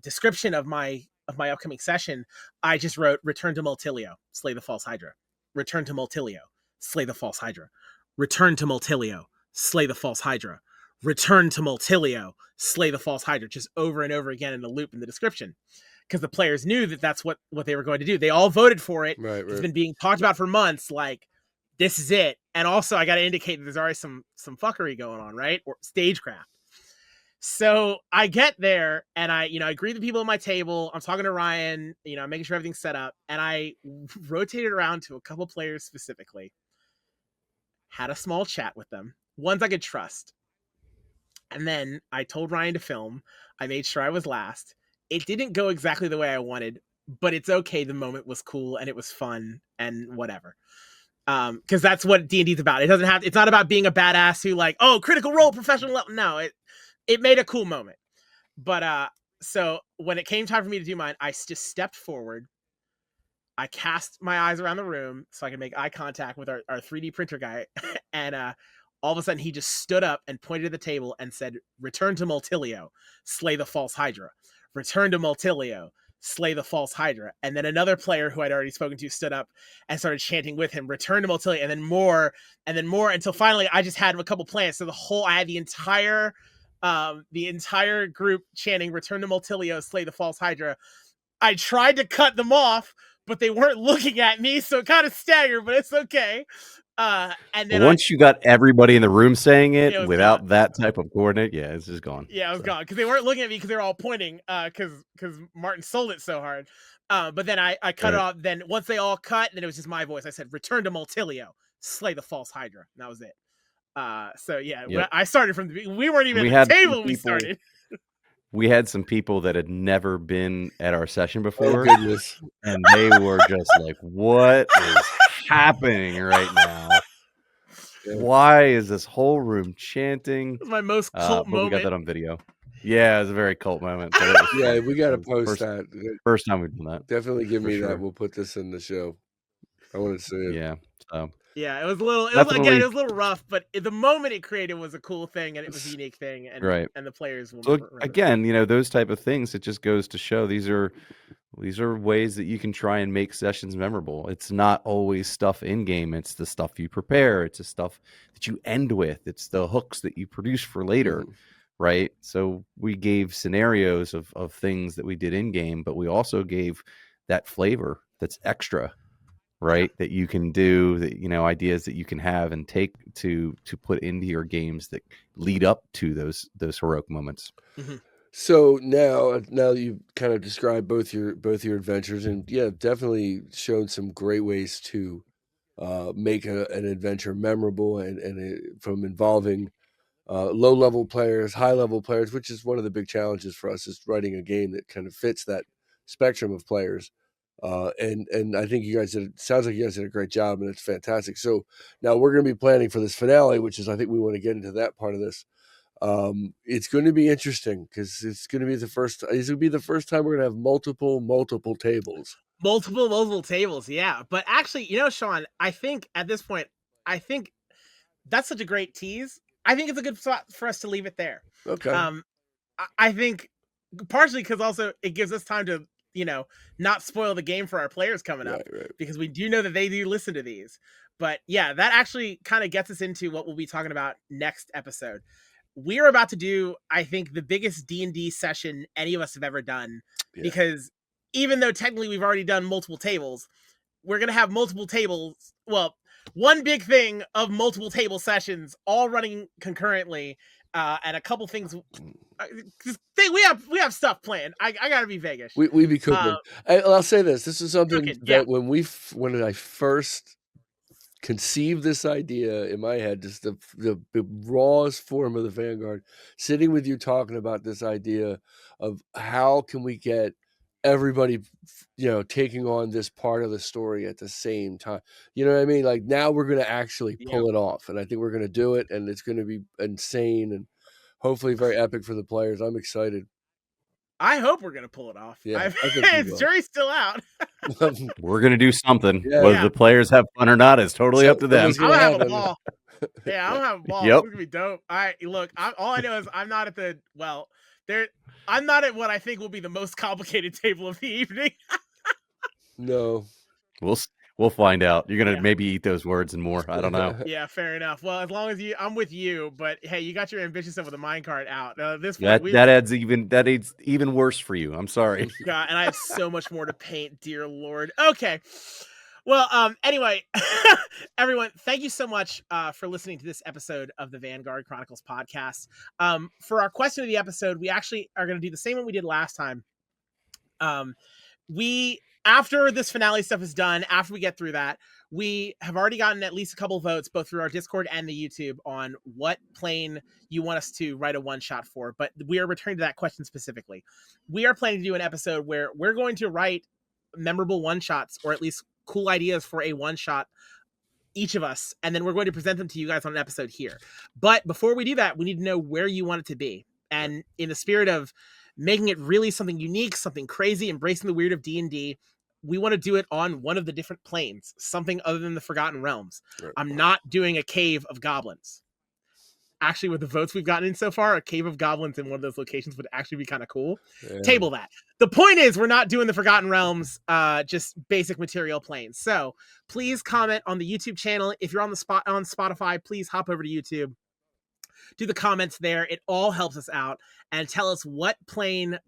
description of my upcoming session, I just wrote return to Multilio, slay the false Hydra. Return to Multilio, slay the false Hydra. Return to Multilio, slay the false Hydra. Return to Multilio, slay the false Hydra, just over and over again in the loop in the description. Because the players knew that that's what they were going to do. They all voted for it. Right. It's been being talked about for months. This is it. And also, I got to indicate that there's already some fuckery going on, right? Or stagecraft. So I get there and I greet the people at my table. I'm talking to Ryan, I'm making sure everything's set up. And I rotated around to a couple players specifically, had a small chat with them, ones I could trust. And then I told Ryan to film. I made sure I was last. It didn't go exactly the way I wanted, but it's okay. The moment was cool and it was fun and whatever. Because that's what D&D's about. It's not about being a badass who critical role, professional level. No, it made a cool moment. But so when it came time for me to do mine, I just stepped forward. I cast my eyes around the room so I could make eye contact with our 3D printer guy. And all of a sudden he just stood up and pointed at the table and said, return to Multilio, slay the false Hydra. Return to Multilio, slay the false Hydra. And then another player who I'd already spoken to stood up and started chanting with him, return to Multilio, and then more, until finally I just had a couple plants. So I had the entire group chanting, return to Multilio, slay the false Hydra. I tried to cut them off, but they weren't looking at me, so it kind of staggered, but it's okay. And then once you got everybody in the room saying it without that type of coordinate, it's just gone. Yeah, it was gone because they weren't looking at me because they were all pointing because Martin sold it so hard. But then I cut it off. Then once they all cut, then it was just my voice. I said, return to Multilio, slay the false Hydra. And that was it. I started from the we weren't even at the table. We started. We had some people that had never been at our session before. Oh, goodness. And they were just like, what is happening right now? Why is this whole room chanting? It was my most cult moment. We got that on video. Yeah, it was a very cult moment. We got to post that. First time we've done that. Definitely give me that. We'll put this in the show. I want to see it. Yeah. So Yeah, it was a little. It was definitely a little rough, but the moment it created was a cool thing, and it was a unique thing, and right. the players will So remember it. again, those type of things, it just goes to show these are ways that you can try and make sessions memorable. It's not always stuff in game. It's the stuff you prepare. It's the stuff that you end with. It's the hooks that you produce for later. Mhm. Right. So we gave scenarios of things that we did in game, but we also gave that flavor that's extra, right? That you can do, that ideas that you can have and take to put into your games that lead up to those heroic moments. Mm-hmm. So now that you've kind of described both your adventures, and definitely shown some great ways to make an adventure memorable, and from involving low level players, high level players, which is one of the big challenges for us, is writing a game that kind of fits that spectrum of players. And I think sounds like you guys did a great job, and it's fantastic. So now we're going to be planning for this finale, which is, I think we want to get into that part of this. It's going to be interesting because it's going to be the first time we're going to have multiple tables. Multiple tables, yeah. But actually, Sean, I think at this point, that's such a great tease. I think it's a good spot for us to leave it there. Okay. I think partially because also it gives us time to, not spoil the game for our players coming up, Right. because we do know that they do listen to these. But yeah, that actually kind of gets us into what we'll be talking about next episode. We are about to do, I think, the biggest D&D session any of us have ever done, because even though technically we've already done multiple tables, we're going to have multiple tables. Well, one big thing of multiple table sessions all running concurrently, and a couple things. We have stuff planned. I gotta be Vegas. We be cooking. I'll say this is something that when I first conceived this idea in my head, just the rawest form of the Vanguard, sitting with you talking about this idea of how can we get everybody taking on this part of the story at the same time. You know what I mean? Like, now we're going to actually pull it off, and I think we're going to do it, and it's going to be insane and hopefully very epic for the players. I'm excited. I hope we're going to pull it off. Yeah, jury's still out. We're going to do something. Yeah. Whether the players have fun or not is totally up to them. I'm going to have a ball. Yeah, I'm going to have a ball. Yep. It's going to be dope. All right, look, all I know is I'm not at what I think will be the most complicated table of the evening. No. We'll find out. You're going to maybe eat those words and more. I don't know. Yeah, fair enough. Well, as long as I'm with you, but hey, you got your ambitious stuff with the minecart out. That adds even worse for you. I'm sorry. God, and I have so much more to paint, dear Lord. Okay. Well, anyway, everyone, thank you so much for listening to this episode of the Vanguard Chronicles podcast. For our question of the episode, we actually are going to do the same one we did last time. After this finale stuff is done, after we get through that, we have already gotten at least a couple votes, both through our Discord and the YouTube, on what plane you want us to write a one-shot for. But we are returning to that question specifically. We are planning to do an episode where we're going to write memorable one-shots, or at least cool ideas for a one-shot, each of us, and then we're going to present them to you guys on an episode here. But before we do that, we need to know where you want it to be. And in the spirit of making it really something unique, something crazy, embracing the weird of D&D, we want to do it on one of the different planes, something other than the Forgotten Realms. Right. I'm not doing a cave of goblins. Actually, with the votes we've gotten in so far, a cave of goblins in one of those locations would actually be kind of cool. Yeah. Table that. The point is, we're not doing the Forgotten Realms, just basic material planes. So please comment on the YouTube channel. If you're on Spotify, please hop over to YouTube. Do the comments there. It all helps us out. And tell us what plane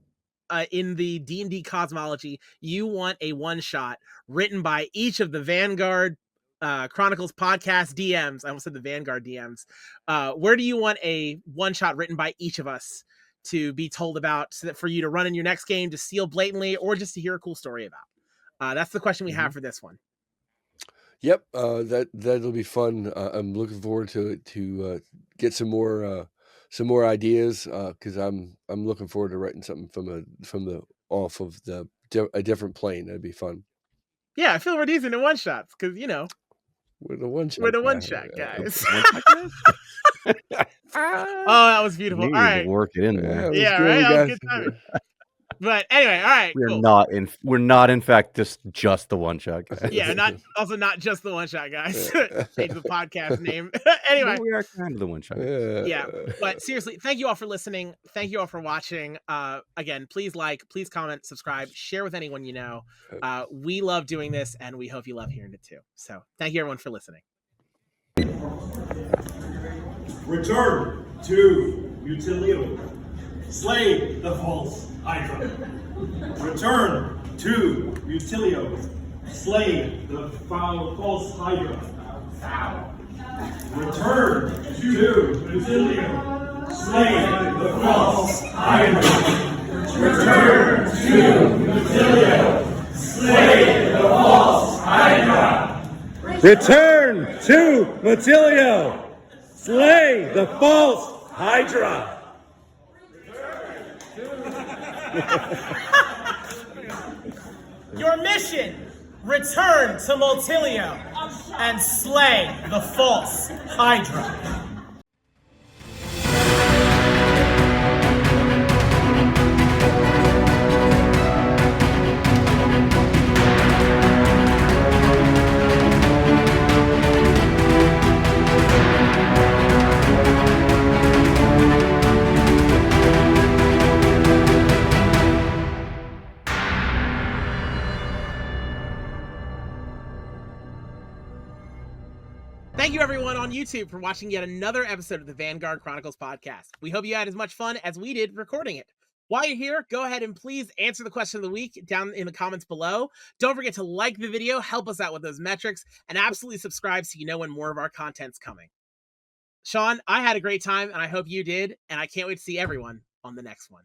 in the D&D cosmology you want a one-shot written by each of the Vanguard Chronicles podcast DMs. I almost said the Vanguard DMs. Where do you want a one-shot written by each of us to be told about, so that for you to run in your next game, to steal blatantly, or just to hear a cool story about? That's the question we have for this one. Yep, that'll be fun. I'm looking forward to get some more ideas, because I'm looking forward to writing something off of a different plane. That'd be fun. Yeah, I feel we're decent in one shots, because we're the one shot guys. Oh, that was beautiful. All right, work it in there. Yeah, right. That was good timing. But anyway, all right, We're cool. not in fact just the one shot guys. Yeah, not just the one shot guys. Change the podcast name. Anyway, But we are kind of the one shot guys. Yeah, but seriously, thank you all for listening. Thank you all for watching. Again, please like, please comment, subscribe, share with anyone you know. We love doing this, and we hope you love hearing it too. So thank you everyone for listening. Return to Multilio. Slay the false Hydra. Return to Multilio. Slay the false Hydra. Return to Multilio. Slay the false Hydra. Return to Multilio. Slay the false Hydra. Return to Multilio. Slay the false Hydra. Your mission: return to Multilio and slay the false Hydra. Thank you everyone on YouTube for watching yet another episode of the Vanguard Chronicles podcast. We hope you had as much fun as we did recording it. While you're here, go ahead and please answer the question of the week down in the comments below. Don't forget to like the video, help us out with those metrics, and absolutely subscribe so you know when more of our content's coming. Sean, I had a great time, and I hope you did, and I can't wait to see everyone on the next one.